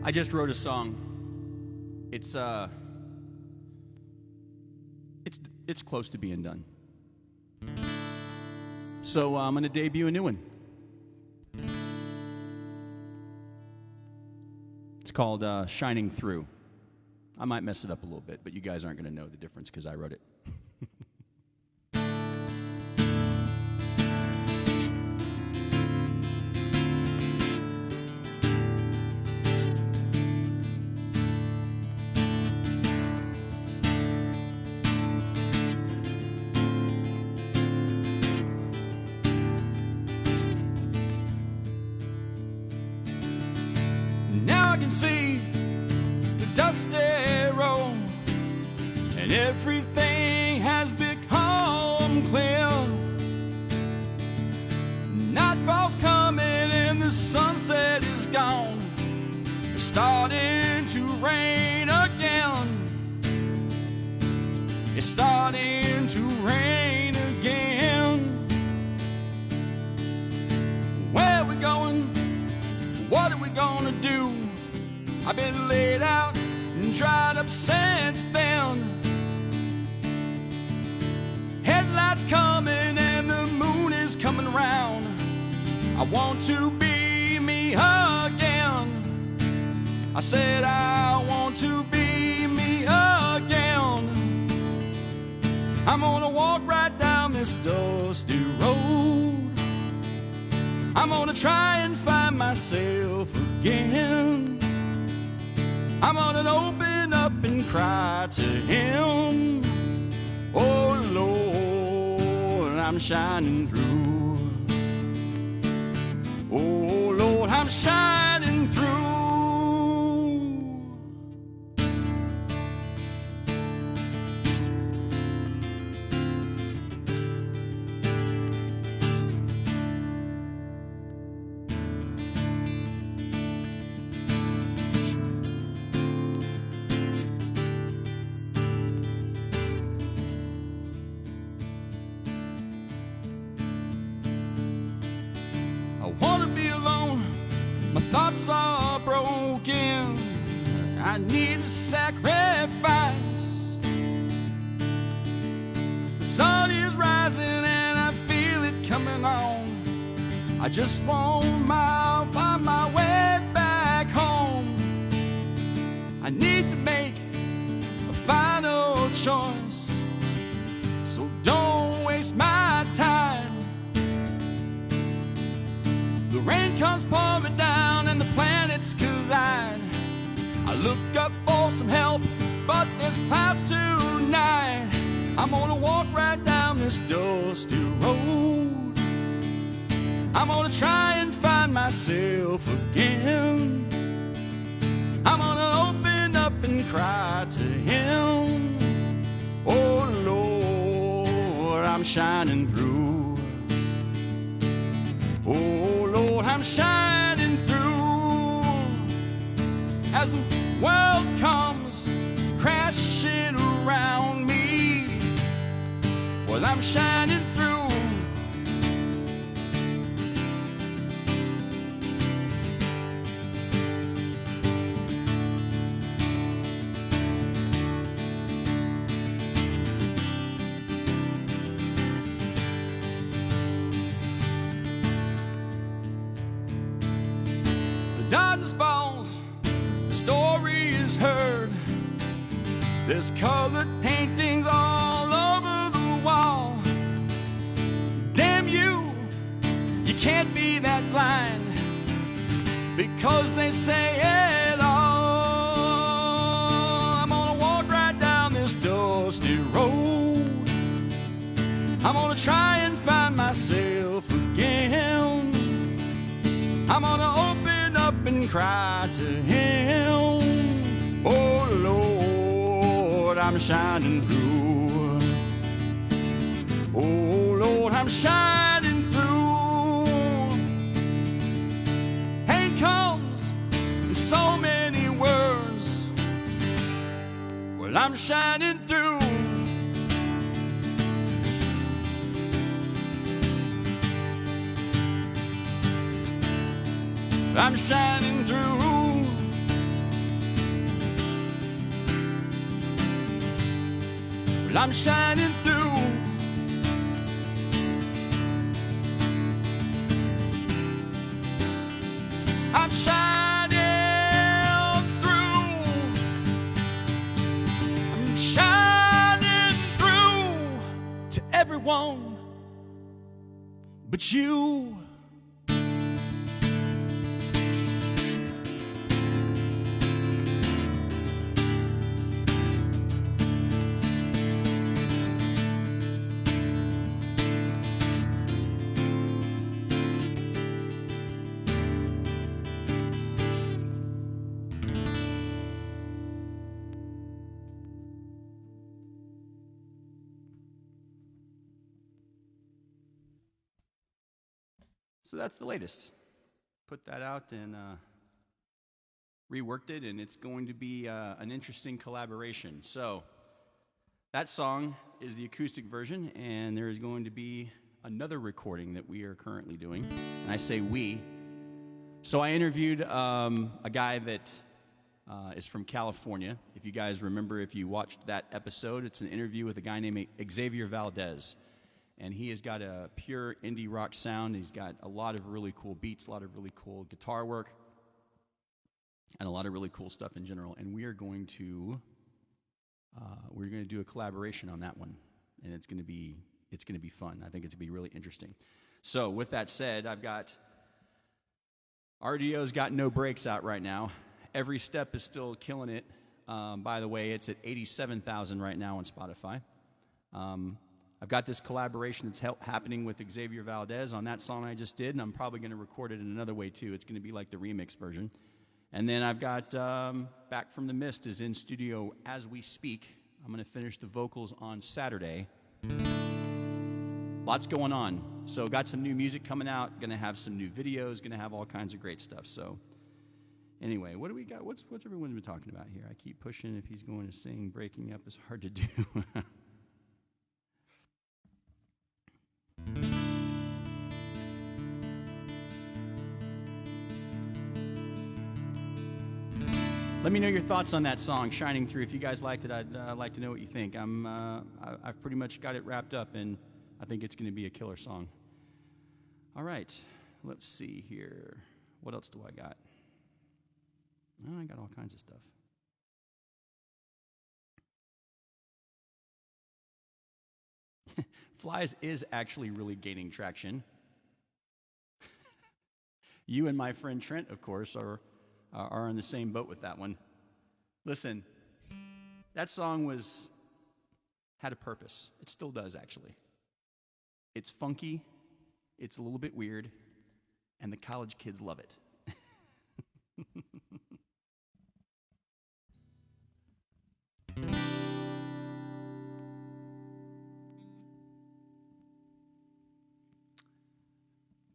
I just wrote a song. It's close to being done. So I'm gonna debut a new one. It's called Shining Through. I might mess it up a little bit, but you guys aren't gonna know the difference because I wrote it. see the dusty road, and everything has become clear. Nightfall's coming and the sunset is gone. It's starting to rain again. It's starting to rain again. Where are we going? What are we gonna do? I've been laid out and dried up since then. Headlights coming and the moon is coming round. I want to be me again. I said I want to be me again. I'm gonna walk right down this dusty road. I'm gonna try and find myself again. I'm gonna open up and cry to him. Oh Lord, I'm shining through. Oh Lord, I'm shining through. Thoughts are broken. I need a sacrifice. The sun is rising and I feel it coming on. I just want find my way back home. I need to make a final choice, so don't waste my time. The rain comes pouring down and the planets collide. I look up for some help, but there's clouds tonight. I'm gonna walk right down this dusty road. I'm gonna try and find myself again. I'm gonna open up and cry to him. Oh Lord, I'm shining through. Oh Lord, I'm shining through. As the world comes crashing around me, well, I'm shining through. Darkness falls, the story is heard. There's colored paintings all over the wall. Damn you, you can't be that blind, because they say it all. I'm gonna walk right down this dusty road. I'm gonna try and find myself again. I'm gonna open up and cry to him. Oh Lord, I'm shining through. Oh Lord, I'm shining through. Pain comes in so many words. Well, I'm shining through. I'm shining through. Well, I'm shining through. I'm shining through. I'm shining through to everyone but you. So that's the latest. Put that out and reworked it, and it's going to be an interesting collaboration. So that song is the acoustic version, and there is going to be another recording that we are currently doing. And I say we. So I interviewed a guy that is from California. If you guys remember, if you watched that episode, it's an interview with a guy named Xavier Valdez. And he has got a pure indie rock sound. He's got a lot of really cool beats, a lot of really cool guitar work, and a lot of really cool stuff in general. And we are going to do a collaboration on that one, and it's going to be fun. I think it's going to be really interesting. So with that said, I've got RDO's got No Breaks out right now. Every Step is still killing it. By the way, it's at 87,000 right now on Spotify. I've got this collaboration that's happening with Xavier Valdez on that song I just did, and I'm probably going to record it in another way too. It's going to be like the remix version. And then I've got Back from the Mist is in studio as we speak. I'm going to finish the vocals on Saturday. Lots going on. So got some new music coming out, going to have some new videos, going to have all kinds of great stuff. So anyway, what do we got? What's everyone been talking about here? I keep pushing if he's going to sing. Breaking up is hard to do. Let me know your thoughts on that song, Shining Through. If you guys liked it, I'd like to know what you think. I've pretty much got it wrapped up, and I think it's going to be a killer song. All right, let's see here. What else do I got? Oh, I got all kinds of stuff. Flies is actually really gaining traction. You and my friend Trent, of course, are in the same boat with that one. Listen, that song had a purpose. It still does, actually. It's funky, it's a little bit weird, and the college kids love it.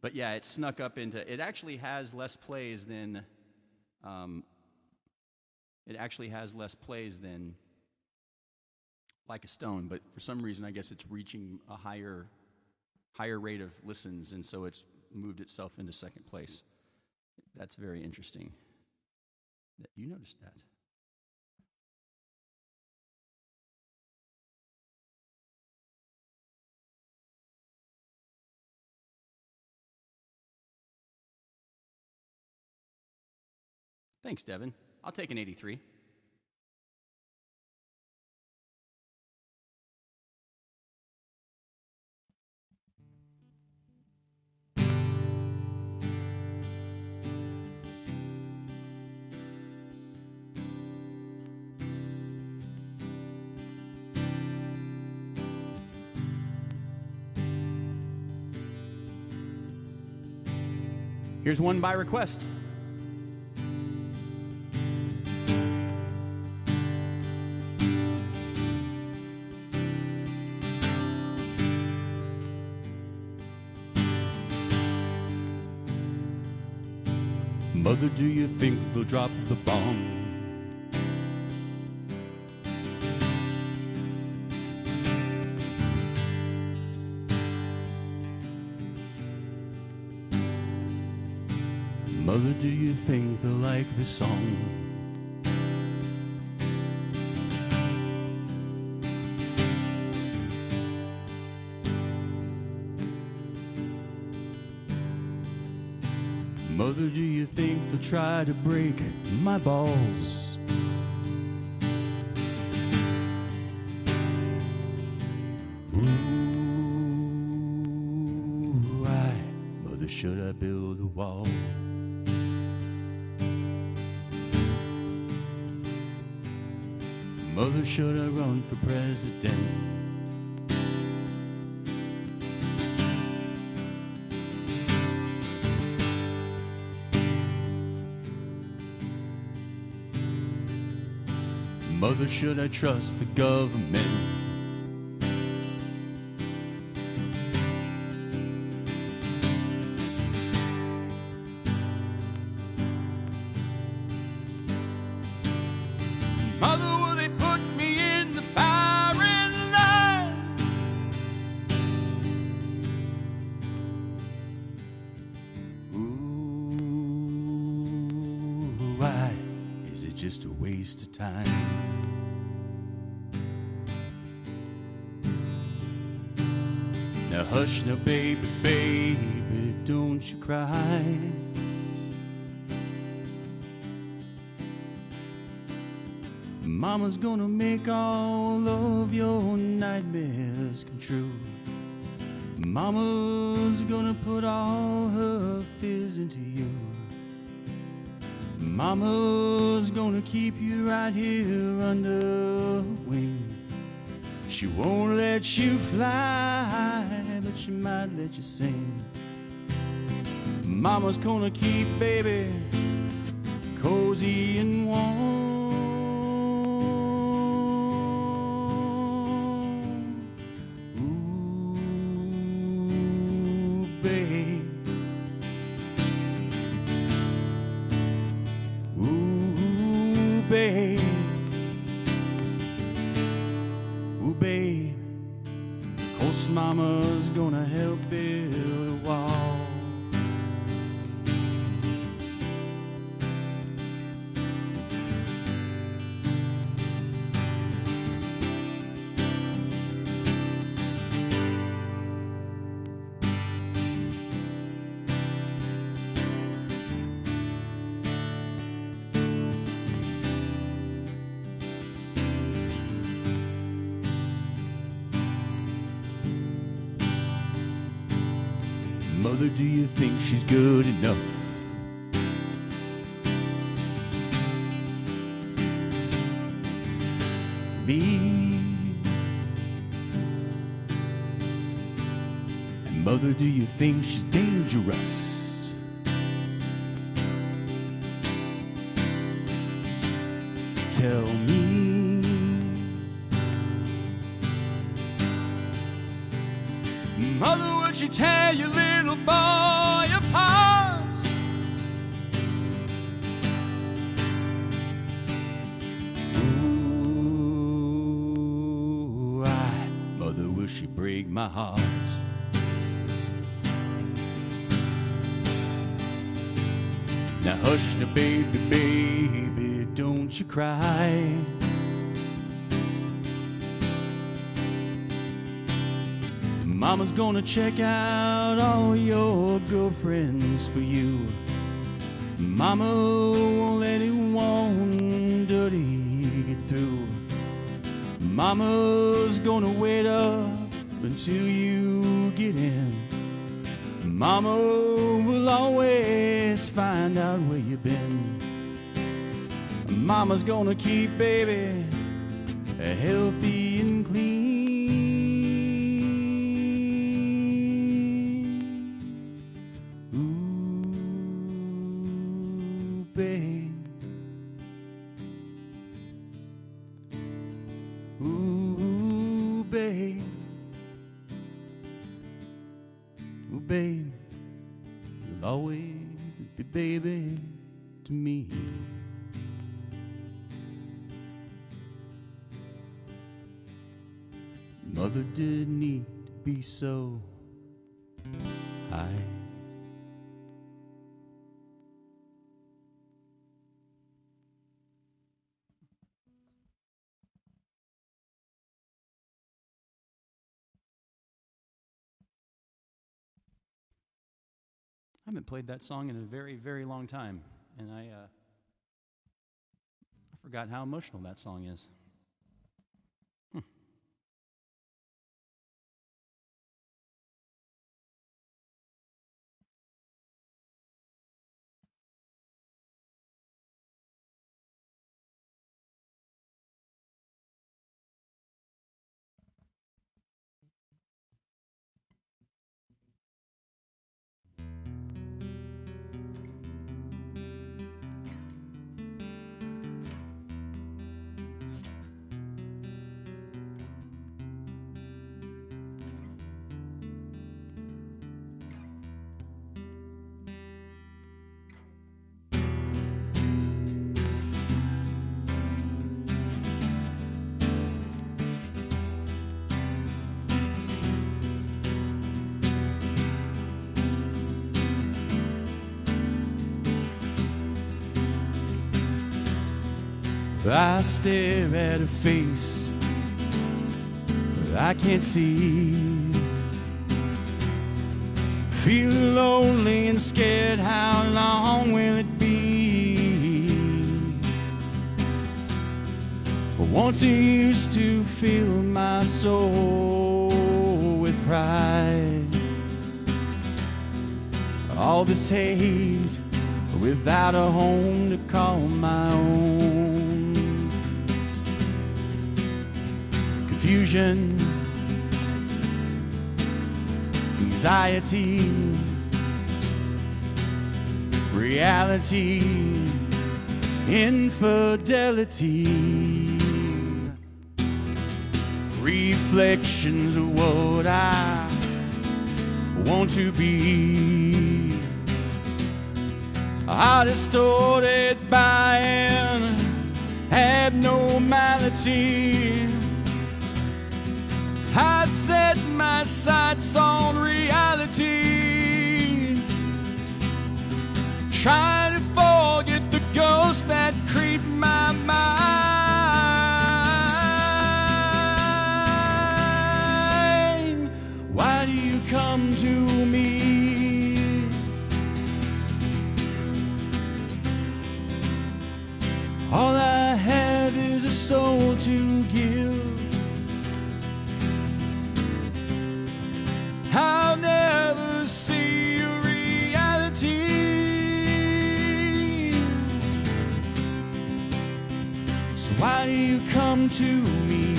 But yeah, it snuck up into, it actually has less plays than Like a Stone, but for some reason I guess it's reaching a higher rate of listens, and so it's moved itself into second place. That's very interesting that you noticed that. Thanks, Devin. I'll take an 83. Here's one by request. Mother, do you think they'll drop the bomb? Mother, do you think they'll like this song? Mother, do you think they'll try to break my balls? Ooh, why, Mother, should I build a wall? Mother, should I run for president? Mother, should I trust the government? Mother, will they put me in the firing line? Ooh, why is it just a waste of time? Now hush now, baby, baby, don't you cry. Mama's gonna make all of your nightmares come true. Mama's gonna put all her fears into you. Mama's gonna keep you right here under her wing. She won't let you fly, but she might let you sing. Mama's gonna keep baby cozy and warm. Ooh, babe. Ooh, babe. Ooh, babe. 'Cause mama's gonna help build a wall. Mother, do you think she's good enough? Me. And mother, do you think she's dangerous? Tell me. Mother, would she tear your little boy apart? Ooh, mother, will she break my heart? Now hush now, baby, baby, don't you cry. Mama's gonna check out all your girlfriends for you. Mama won't let anyone dirty get through. Mama's gonna wait up until you get in. Mama will always find out where you've been. Mama's gonna keep baby healthy and clean. Ooh, babe. Ooh, babe. You'll always be baby to me. Mother didn't need to be so high. I haven't played that song in a very, very long time, and I forgot how emotional that song is. I stare at a face I can't see. Feel lonely and scared, how long will it be? Once I used to fill my soul with pride. All this hate without a home to call my own. Confusion, anxiety, reality, infidelity, reflections of what I want to be, are distorted by an abnormality. I set my sights on reality, trying to forget the ghosts that creep my mind. Why do you come to me? All I have is a soul to give. I'll never see your reality. So why do you come to me?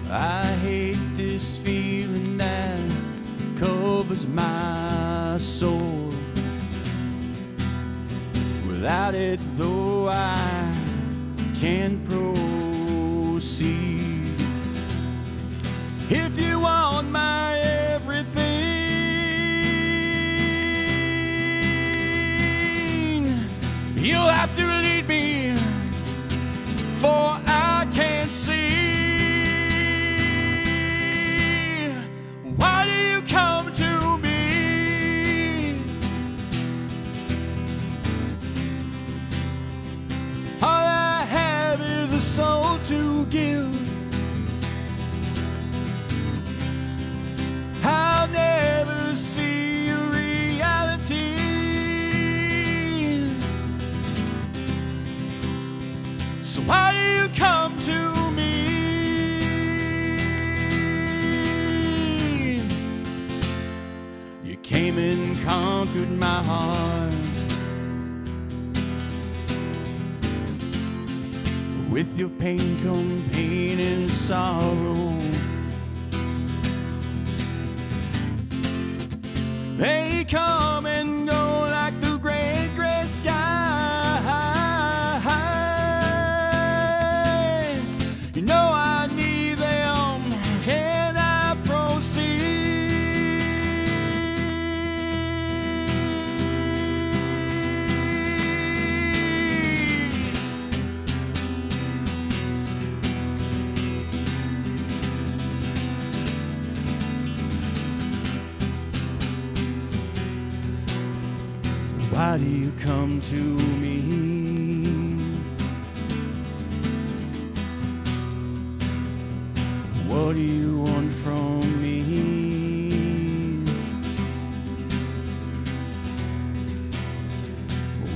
I hate this feeling that covers my soul. Without it, though, I can't proceed. If you want my everything, you'll have to lead me, for I can't see. Why do you come to me? All I have is a soul to give. I'll never see your reality. So why do you come to me? You came and conquered my heart with your pain come pain and sorrow. They come and go like the great gray sky. You know I need them. Can I proceed? Why do you come to me? What do you want from me?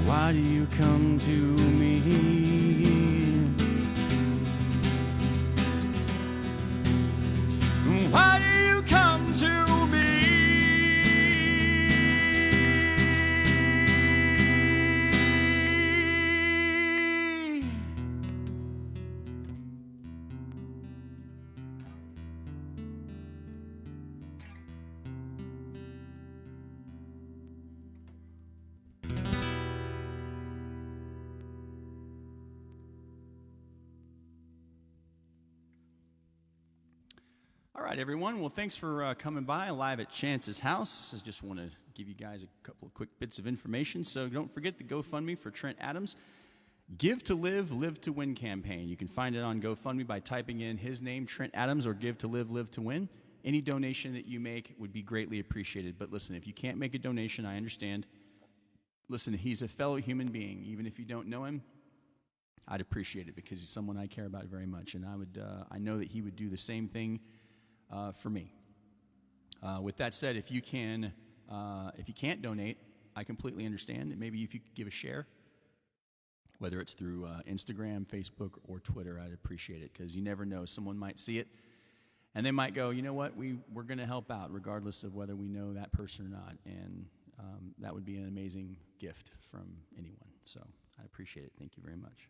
Why do you come to me? Why do you come to me? All right, everyone. Well, thanks for coming by live at Chance's house. I just want to give you guys a couple of quick bits of information. So don't forget the GoFundMe for Trent Adams. Give to Live, Live to Win campaign. You can find it on GoFundMe by typing in his name, Trent Adams, or Give to Live, Live to Win. Any donation that you make would be greatly appreciated. But listen, if you can't make a donation, I understand. listen, he's a fellow human being. Even if you don't know him, I'd appreciate it because he's someone I care about very much, and I know that he would do the same thing for me. With that said, if you can't donate, I completely understand. Maybe if you could give a share, whether it's through Instagram, Facebook, or Twitter, I'd appreciate it because you never know. Someone might see it, and they might go, you know what, we're going to help out regardless of whether we know that person or not, and that would be an amazing gift from anyone. So I appreciate it. Thank you very much.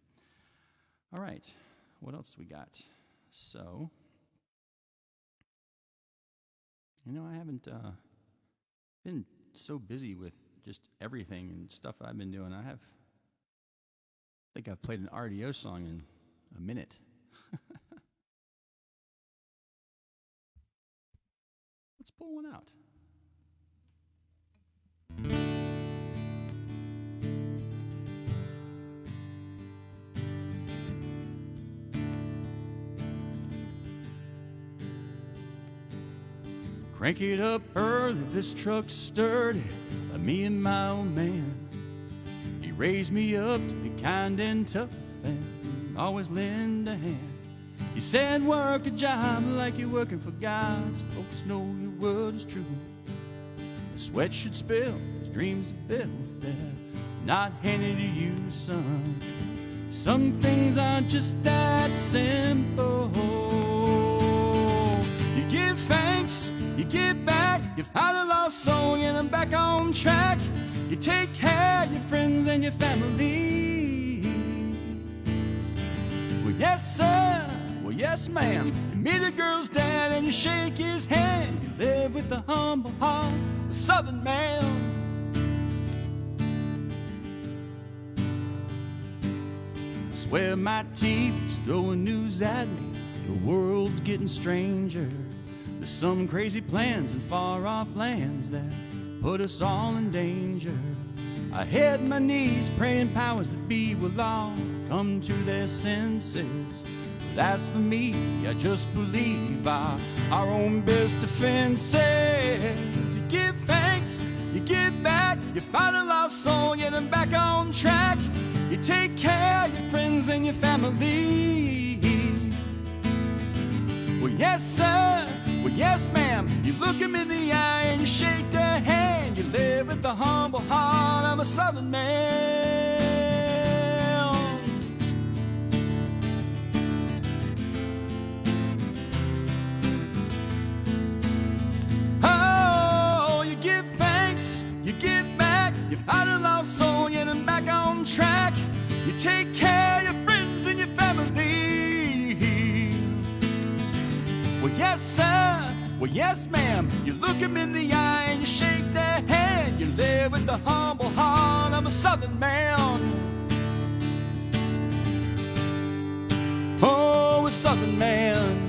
All right, what else do we got? So, I haven't been so busy with just everything and stuff I've been doing. I think I've played an RDO song in a minute. Let's pull one out. Crank it up early, this truck's sturdy, like me and my old man. He raised me up to be kind and tough and always lend a hand. He said work a job like you're working for God, so folks know your word is true. The sweat should spill, his dreams are built, they're not handed to you, son. Some things aren't just that simple. You give thanks, you give back, you find a lost soul and I'm back on track. You take care of your friends and your family. Well, yes, sir. Well, yes, ma'am. You meet a girl's dad and you shake his hand. You live with the humble heart of a Southern man. I swear my TV's throwing news at me. The world's getting stranger. There's some crazy plans in far-off lands that put us all in danger. I hit my knees praying powers that be will all come to their senses. But as for me, I just believe our own best defenses. You give thanks, you give back, you find a lost soul, get them back on track. You take care of your friends and your family. Well, yes, sir. Well, yes, ma'am. You look him in the eye and you shake their hand. You live with the humble heart of a Southern man. Oh, you give thanks, you give back, you find a lost soul, get them back on track. You take care of your friends and your family. Well, yes, sir. Well, yes, ma'am. You look him in the eye and you shake their hand. You live with the humble heart of a Southern man. Oh, a Southern man.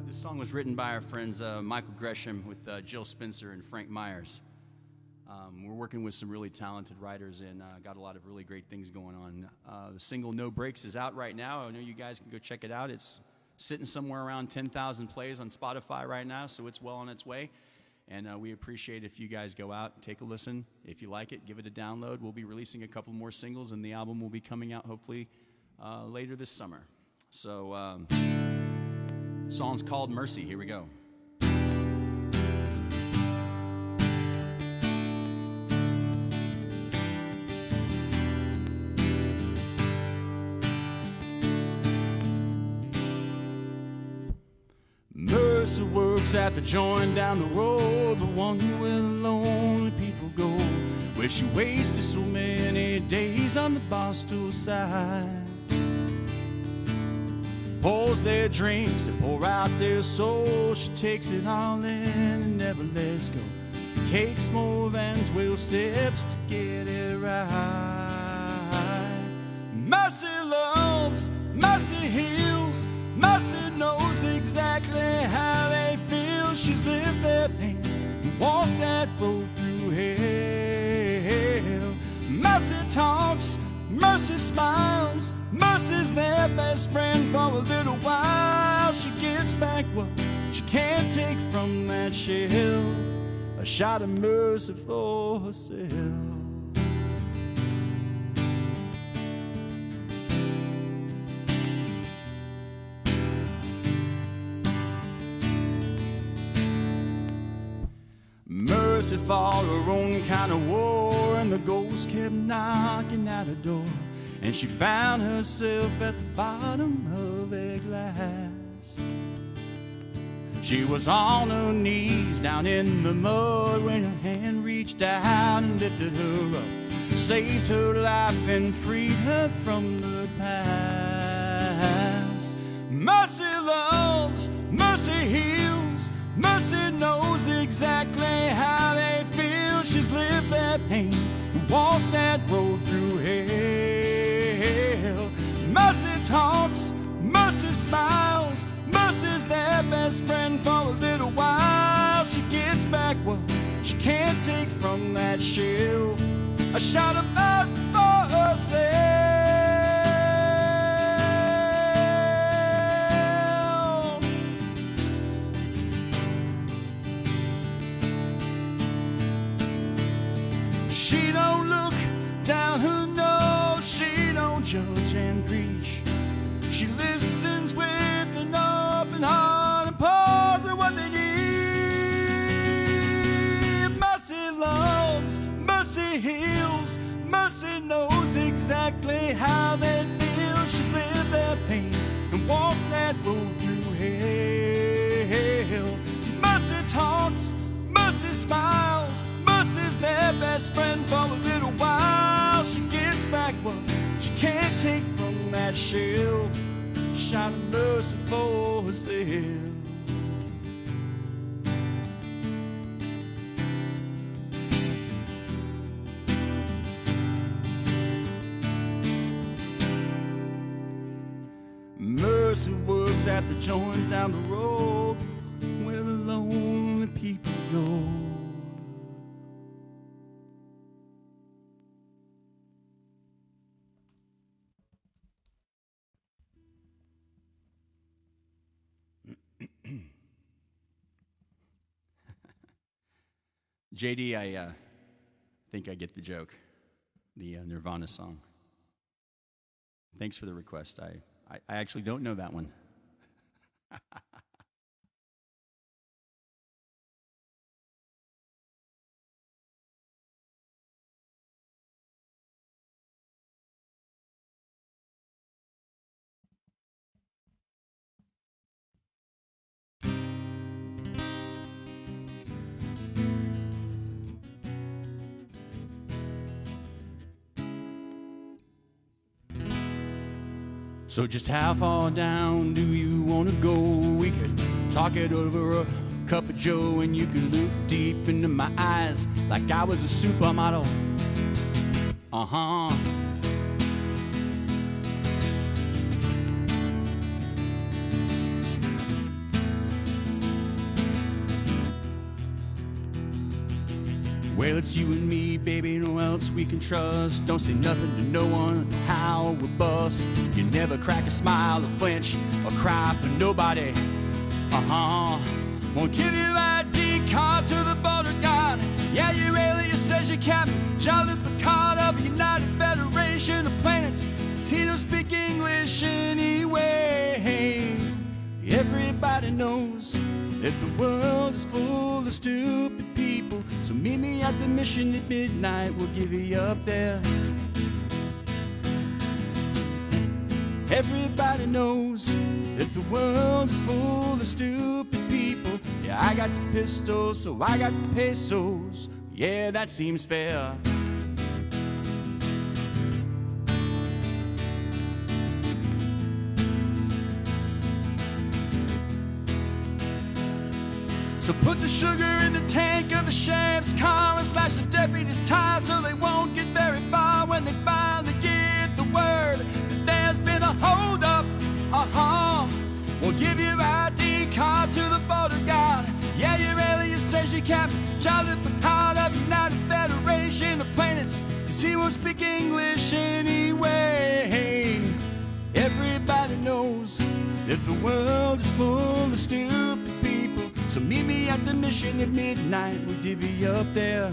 This song was written by our friends Michael Gresham with Jill Spencer and Frank Myers. We're working with some really talented writers and got a lot of really great things going on. The single No Breaks is out right now. I know you guys can go check it out. It's sitting somewhere around 10,000 plays on Spotify right now, so it's well on its way. And we appreciate if you guys go out and take a listen. If you like it, give it a download. We'll be releasing a couple more singles, and the album will be coming out hopefully later this summer. So, the song's called Mercy. Here we go. Mercy works at the joint down the road, the one where the lonely people go, where she wasted so many days on the bar stool side. Pours their drinks and pour out their soul. She takes it all in and never lets go. It takes more than 12 steps to get it right. Mercy loves, mercy heals, mercy knows exactly how they feel. She's lived their pain and walked that road through hell. Mercy talks, mercy smiles, mercy's their best friend for a little while. She gets back what she can't take from that shell, a shot of mercy for herself. Mercy fought her own kind of war, and the ghosts kept knocking at her door, and she found herself at the bottom of a glass. She was on her knees down in the mud when her hand reached out and lifted her up, saved her life and freed her from the past. Mercy loves, mercy heals, mercy knows exactly how they feel. She's lived that pain and walked that road through hell. Mercy talks, mercy smiles, mercy's their best friend for a little while. She gets back what she can't take from that shell, a shot of mercy for herself. She don't look down her nose, she don't judge and preach. She listens with an open heart and pours her what they need. Mercy loves, mercy heals, mercy knows exactly how they feel. She's lived their pain and walked that road through hell. Mercy talks, mercy smiles, mercy's their best friend for a little while. She gets back what she can't take from that shell, shot of mercy for herself. Mercy works at the joint down the road where the lonely people go. JD, I think I get the joke, the Nirvana song. Thanks for the request. I actually don't know that one. So just how far down do you want to go? We could talk it over a cup of joe, and you could look deep into my eyes like I was a supermodel. Uh-huh. Well, it's you and me, baby, no else we can trust. Don't say nothing to no one, how we bust. You never crack a smile or flinch or cry for nobody. Uh-huh. Won't give you ID card to the border guard. Yeah, your alias says you're Captain Jean-Luc Picard of the United Federation of Planets. 'Cause he don't speak English anyway. Everybody knows that the world is full of stupid people. So meet me at the mission at midnight, we'll give you up there. Everybody knows that the world is full of stupid people. Yeah, I got the pistols, so I got the pesos. Yeah, that seems fair. So put the sugar in the tank of the sheriff's car and slash the deputy's tire so they won't get very far when they finally get the word that there's been a holdup. We'll give your ID card to the border guard. Yeah, your alias says you can't Charlie Picard of the United Federation of Planets, 'cause he won't speak English anyway. Everybody knows that the world is full of stupid people, so meet me at the mission at midnight, we'll divvy up there.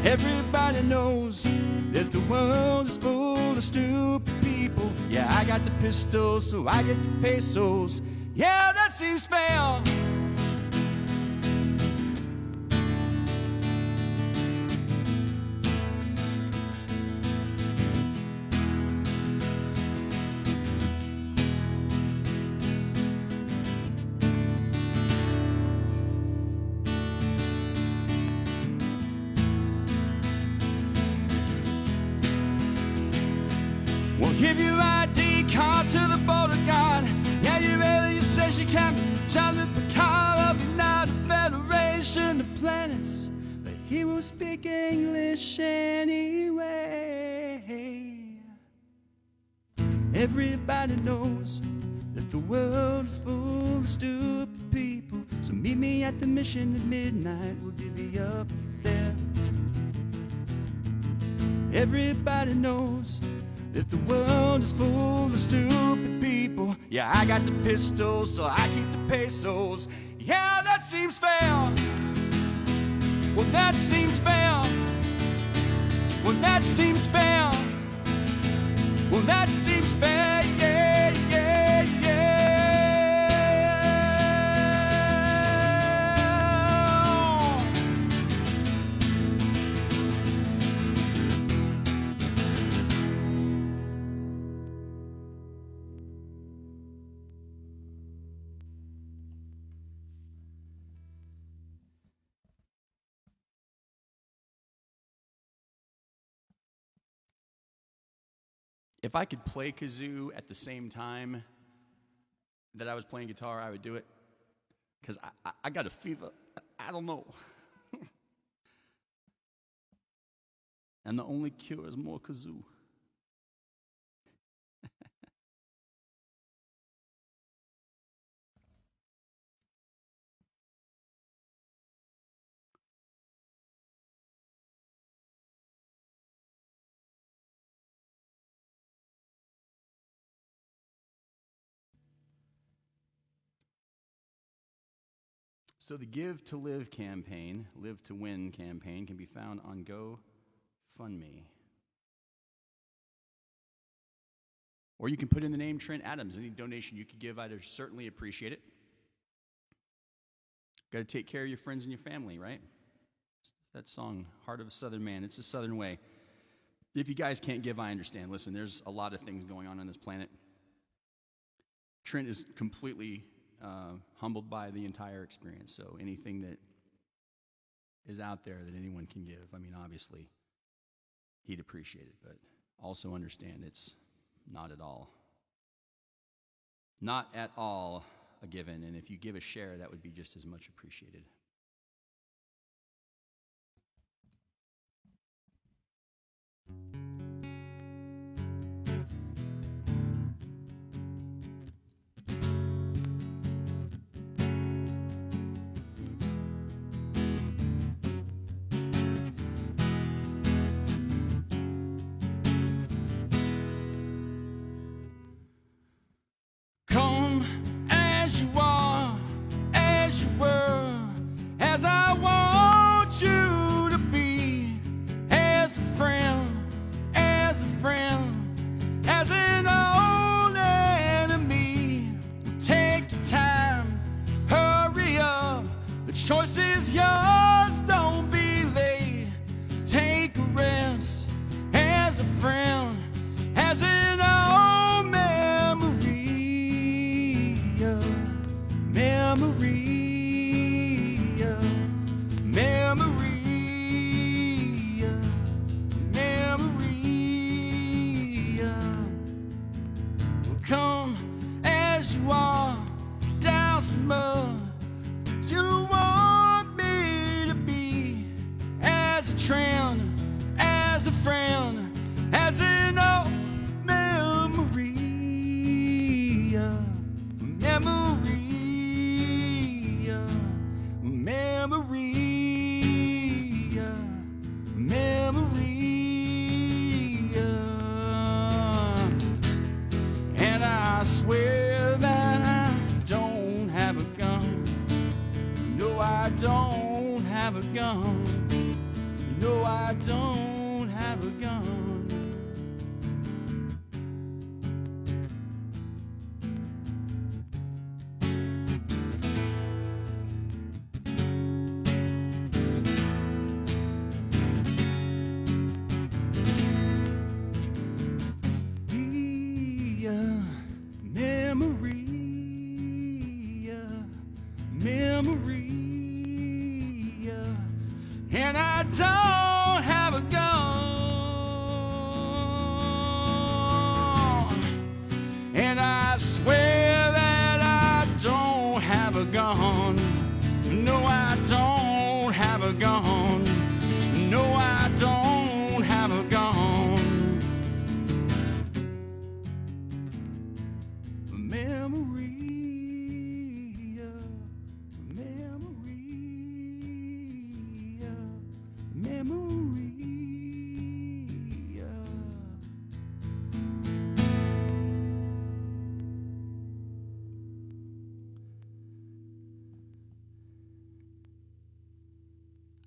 Everybody knows that the world is full of stupid people. Yeah, I got the pistols, so I get the pesos. Yeah, that seems fair. We'll give your ID card to the border guard. Yeah, your alias says you can't Charlie Picard of the United Federation of Planets, but he won't speak English anyway. Everybody knows that the world is full of stupid people, so meet me at the mission at midnight, we'll divvy up there. Everybody knows that the world is full of stupid people. Yeah, I got the pistols, so I keep the pesos. Yeah, that seems fair. Well, that seems fair. Well, that seems fair. Well, that seems fair. Yeah, yeah, yeah. If I could play kazoo at the same time that I was playing guitar, I would do it. Because I got a fever. I don't know. And the only cure is more kazoo. So the Give to Live campaign, Live to Win campaign, can be found on GoFundMe. Or you can put in the name Trent Adams. Any donation you could give, I'd certainly appreciate it. Got to take care of your friends and your family, right? That song, Heart of a Southern Man, it's the Southern way. If you guys can't give, I understand. Listen, there's a lot of things going on this planet. Trent is completely humbled by the entire experience. So anything that is out there that anyone can give, I mean, obviously, he'd appreciate it, but also understand it's not at all a given. And if you give a share, that would be just as much appreciated. a trend, as a friend, as an old memory, memory, memory, memory. And I swear that I don't have a gun. No, I don't have a gun. No, I don't have a gun. Memory, memory, and I don't have a gun, and I swear that I don't have a gun. No, I don't have a gun. No, I don't have a gun. Memory, memory, memory.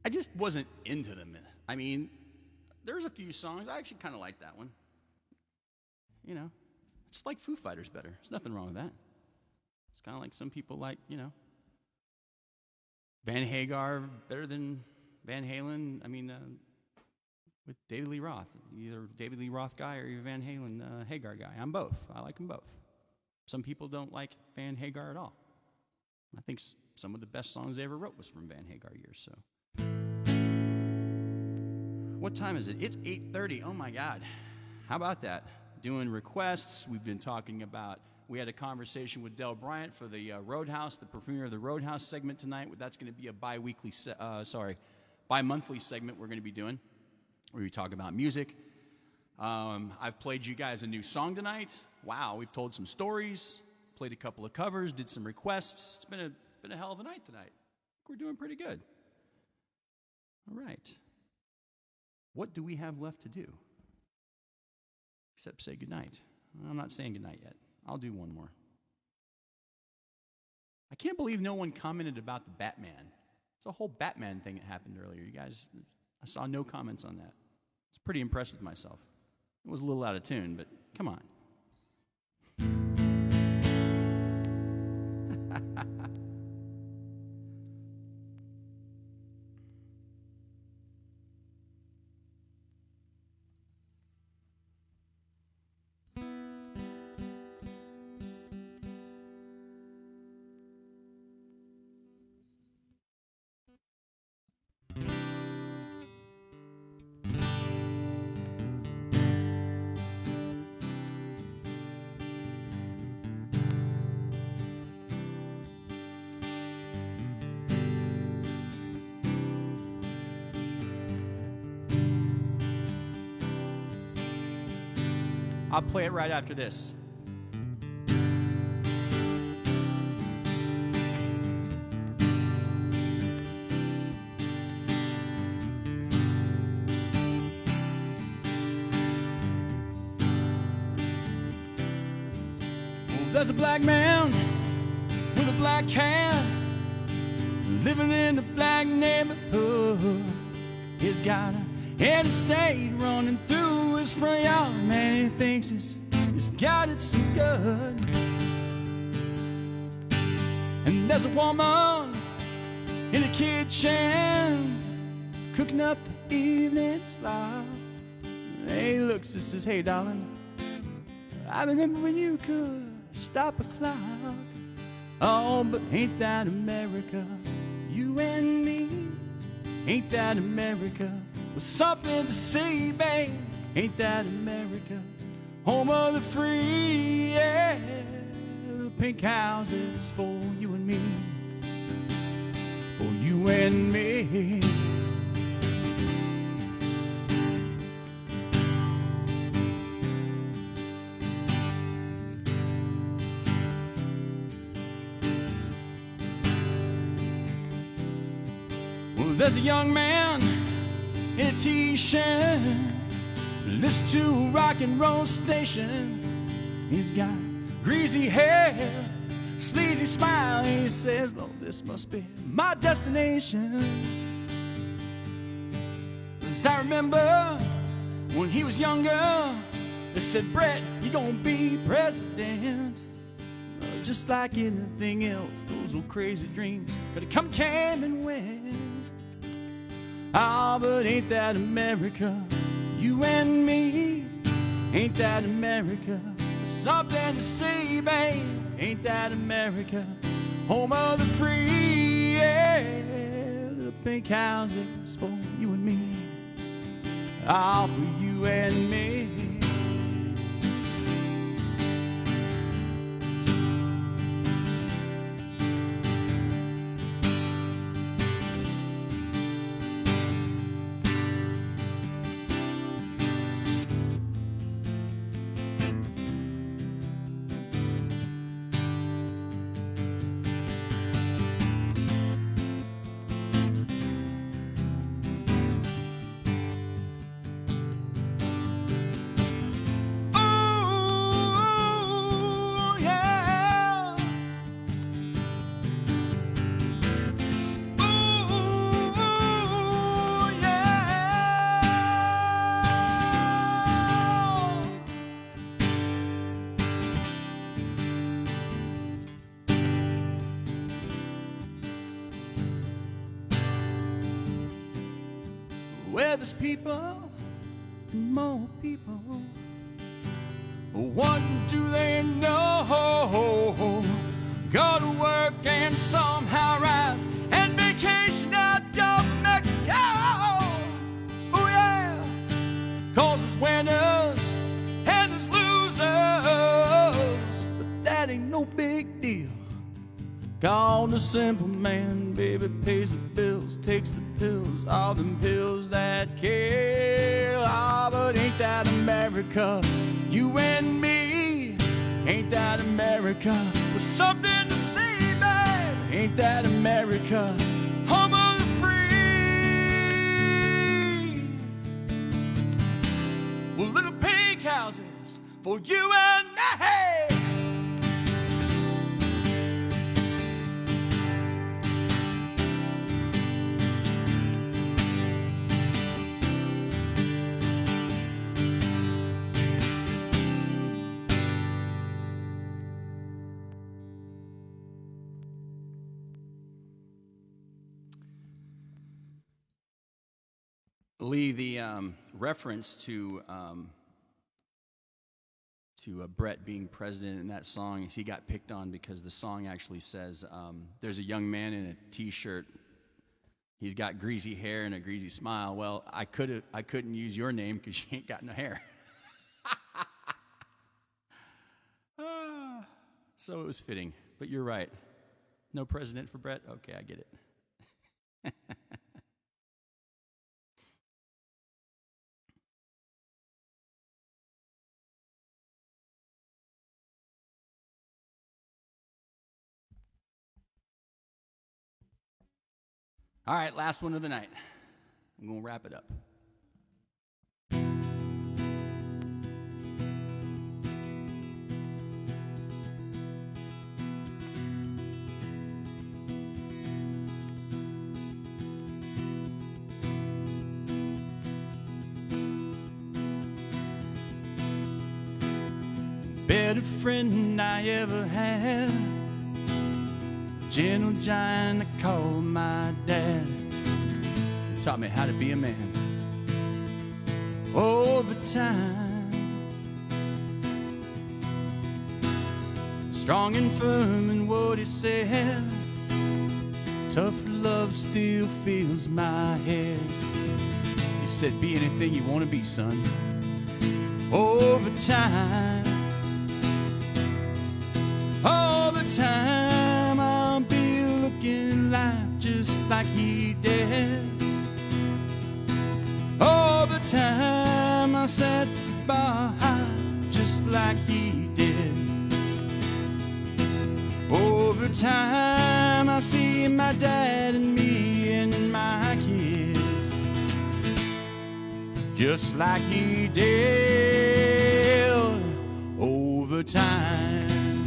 I just wasn't into them. I mean, there's a few songs. I actually kind of like that one. You know, I just like Foo Fighters better. There's nothing wrong with that. It's kind of like some people like, you know, Van Hagar better than Van Halen. I mean, with David Lee Roth. You're either a David Lee Roth guy or you're a Van Halen Hagar guy. I'm both. I like them both. Some people don't like Van Hagar at all. I think some of the best songs they ever wrote was from Van Hagar years, so. What time is it? It's 8:30. Oh my God. How about that? Doing requests. We've been talking about, we had a conversation with Del Bryant for the Roadhouse, the premiere of the Roadhouse segment tonight. That's going to be a bi-monthly segment we're going to be doing, where we talk about music. I've played you guys a new song tonight. Wow, we've told some stories, played a couple of covers, did some requests. It's been a hell of a night tonight. We're doing pretty good. All right. What do we have left to do? Except say goodnight. I'm not saying goodnight yet. I'll do one more. I can't believe no one commented about the Batman. It's a whole Batman thing that happened earlier. You guys, I saw no comments on that. I was pretty impressed with myself. It was a little out of tune, but come on. I'll play it right after this. There's a black man with a black cat living in a black neighborhood. He's got an interstate running through his front yard. Man, he thinks he's got it so good. And there's a woman in the kitchen cooking up the evening slop. And he looks and says, "Hey, darling, I remember when you could stop a clock. Oh, but ain't that America? You and me, ain't that America? With something to see, babe, ain't that America? Home of the free, yeah. The pink houses for you and me, for you and me. There's a young man in a t-shirt, listens to a rock and roll station. He's got greasy hair, sleazy smile, and he says, "Lord, this must be my destination." 'Cause I remember when he was younger, they said, "Brett, you're gonna be president." Just like anything else, those old crazy dreams could come, came, and went. Ah, but ain't that America? You and me, ain't that America? Something to see, babe. Ain't that America? Home of the free, yeah. Little pink houses for you and me, all for you and me. Where there's people, more people. What do they know? Go to work and somehow rise and vacation at Gulf of Mexico. Oh yeah, 'cause there's winners and there's losers, but that ain't no big deal. Called a simple man, baby, pays the bills, takes the pills, all them pills that kill. Ah, but ain't that America? You and me, ain't that America? There's something to see, babe. Ain't that America? Home of the free. Well, little pink houses for you and me. Lee, the reference to Brett being president in that song is he got picked on because the song actually says there's a young man in a t-shirt. He's got greasy hair and a greasy smile. Well, I couldn't use your name because you ain't got no hair. So it was fitting. But you're right. No president for Brett? Okay, I get it. All right, last one of the night. I'm going to wrap it up. Better friend I ever had, gentle giant I called my dad. He taught me how to be a man. Over time, strong and firm in what he said, tough love still fills my head. He said, be anything you want to be, son. Over time, all the time I'll be looking at life just like he did. All the time I set the bar high just like he did. Over time I see my dad and me and my kids. just like he did over time.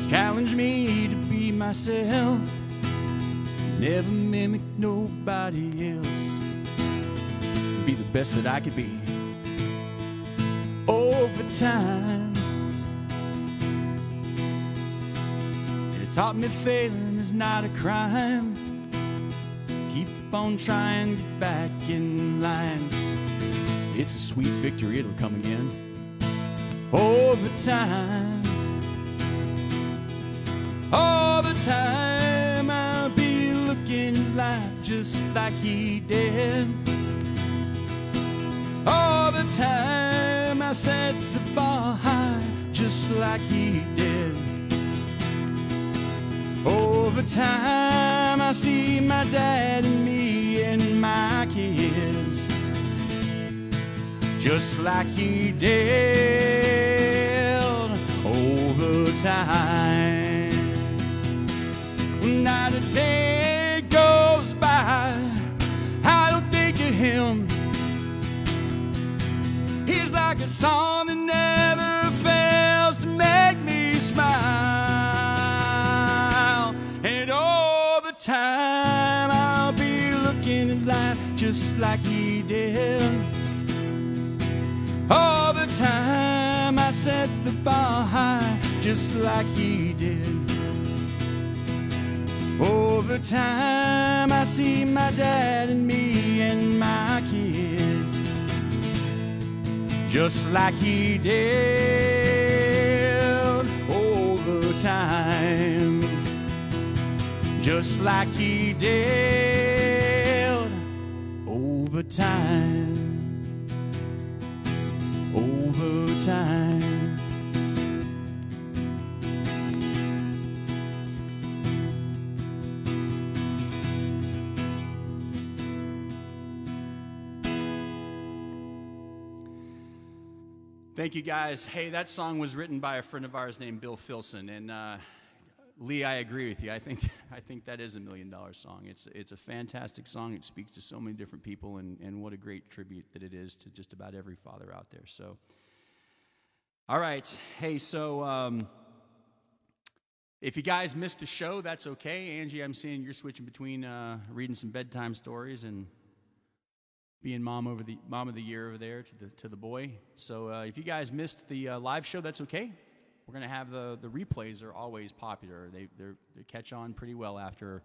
Challenge me to be myself, never mimic nobody else, be the best that I could be over time. It taught me failing is not a crime. Keep on trying, get back in line. It's a sweet victory, it'll come again over time. All the time I'll be looking at life just like he did. All the time I set the bar high just like he did. Over time I see my dad and me and my kids just like he did over time. Not a day goes by I don't think of him. He's like a song that never fails to make me smile. And all the time I'll be looking at life just like he did. All the time I set the bar high just like he did. Over time I see my dad and me and my kids just like he did. Over time, just like he did. Over time, over time. Thank you, guys. Hey, that song was written by a friend of ours named Bill Filson, and Lee, I agree with you. I think that is $1 million song. It's a fantastic song. It speaks to so many different people, and what a great tribute that it is to just about every father out there. So, all right. Hey, so if you guys missed the show, that's okay. Angie, I'm seeing you're switching between reading some bedtime stories and being mom of the year over there to the boy. So if you guys missed the live show, that's okay. We're gonna have the replays are always popular. They catch on pretty well after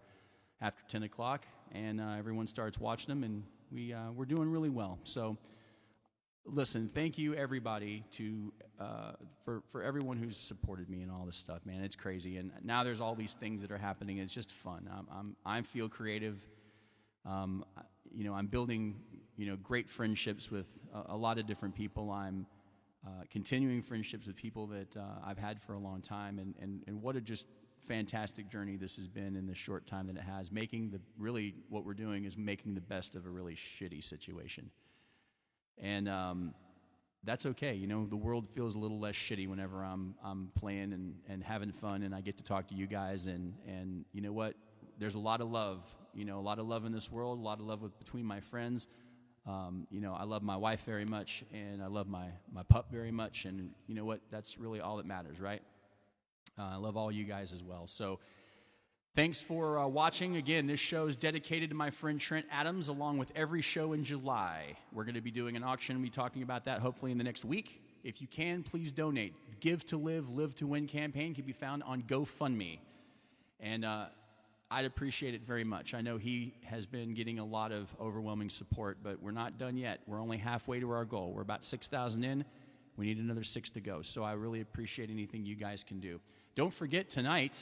10 o'clock, and everyone starts watching them, and we're doing really well. So listen, thank you everybody for everyone who's supported me and all this stuff, man. It's crazy, and now there's all these things that are happening. It's just fun. I feel creative. I'm building, great friendships with a lot of different people. I'm continuing friendships with people that I've had for a long time, and what a just fantastic journey this has been in the short time that it has. Really what we're doing is making the best of a really shitty situation. And that's okay. The world feels a little less shitty whenever I'm playing and having fun, and I get to talk to you guys, and you know what? There's a lot of love. A lot of love in this world, a lot of love between my friends. I love my wife very much, and I love my pup very much, and you know what? That's really all that matters, right? I love all you guys as well. So thanks for watching. Again, this show is dedicated to my friend Trent Adams, along with every show in July. We're going to be doing an auction. We'll be talking about that hopefully in the next week. If you can, please donate. Give to Live, Live to Win campaign can be found on GoFundMe. And I'd appreciate it very much. I know he has been getting a lot of overwhelming support, but we're not done yet. We're only halfway to our goal. We're about 6,000 in. We need another 6 to go. So I really appreciate anything you guys can do. Don't forget tonight.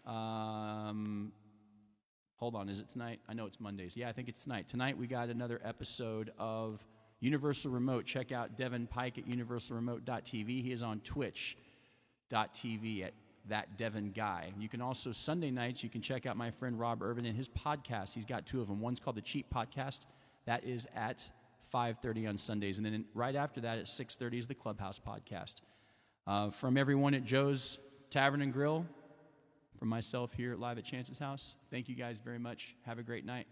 Hold on, is it tonight? I know it's Mondays. Yeah, I think it's tonight. Tonight we got another episode of Universal Remote. Check out Devin Pike at universalremote.tv. He is on twitch.tv at That Devin Guy. You can also, Sunday nights, you can check out my friend Rob Urban and his podcast. He's got 2 of them. One's called The Cheap Podcast. That is at 5:30 on Sundays. And then right after that at 6:30 is the Clubhouse Podcast. From everyone at Joe's Tavern and Grill, from myself here live at Chance's house. Thank you guys very much. Have a great night.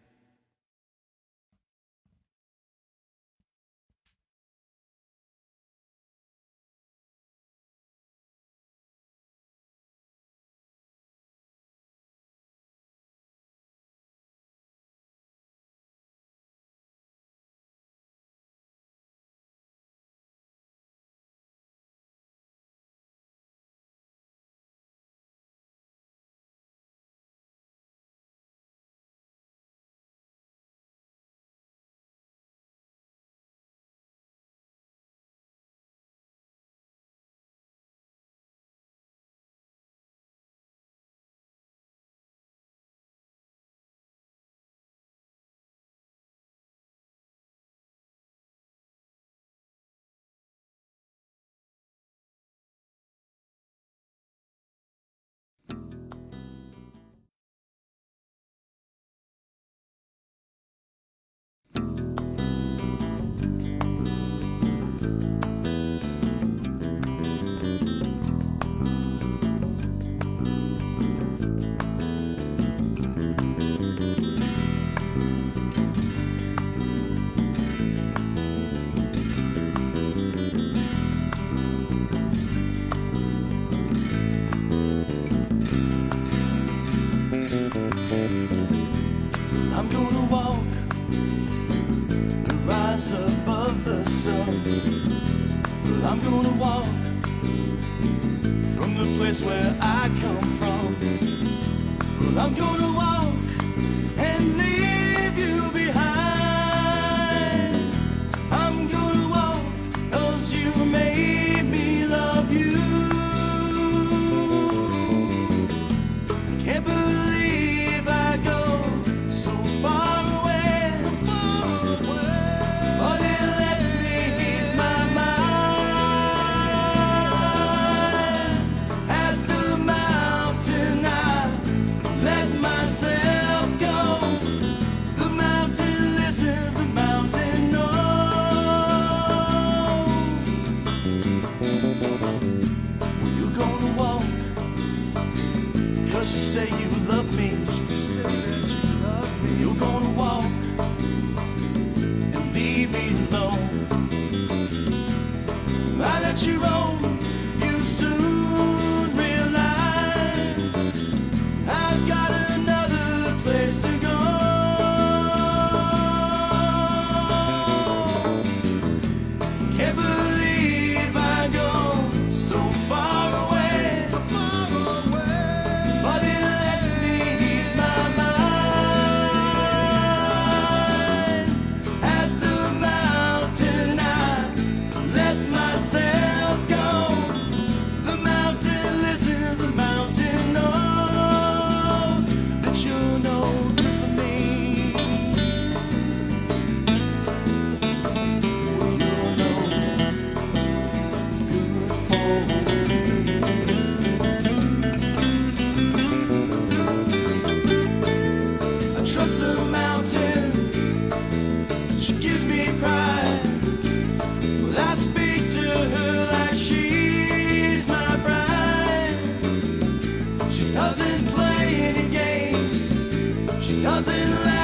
I'm gonna walk and rise above the sun. Well, I'm gonna walk from the place where I come from. Well, I'm gonna walk and leave you behind. I'm gonna walk 'cause you made me love you. I can't believe I go so far away, but it lets me ease my mind. At the mountain I let myself go. The mountain listens, the mountain knows. You're gonna walk 'cause you say you love me. You're gonna walk and leave me alone. I let you roam, you soon realize I've got another place to go. Can't believe I go so far away, but it lets me ease my mind. At the mountain I let myself go. The mountain listens, the mountain knows that you're no good for me. Well, you're no good for me. I trust the mountain, she gives me pride. Well, I speak to her like she's my bride. She doesn't play any games, she doesn't laugh.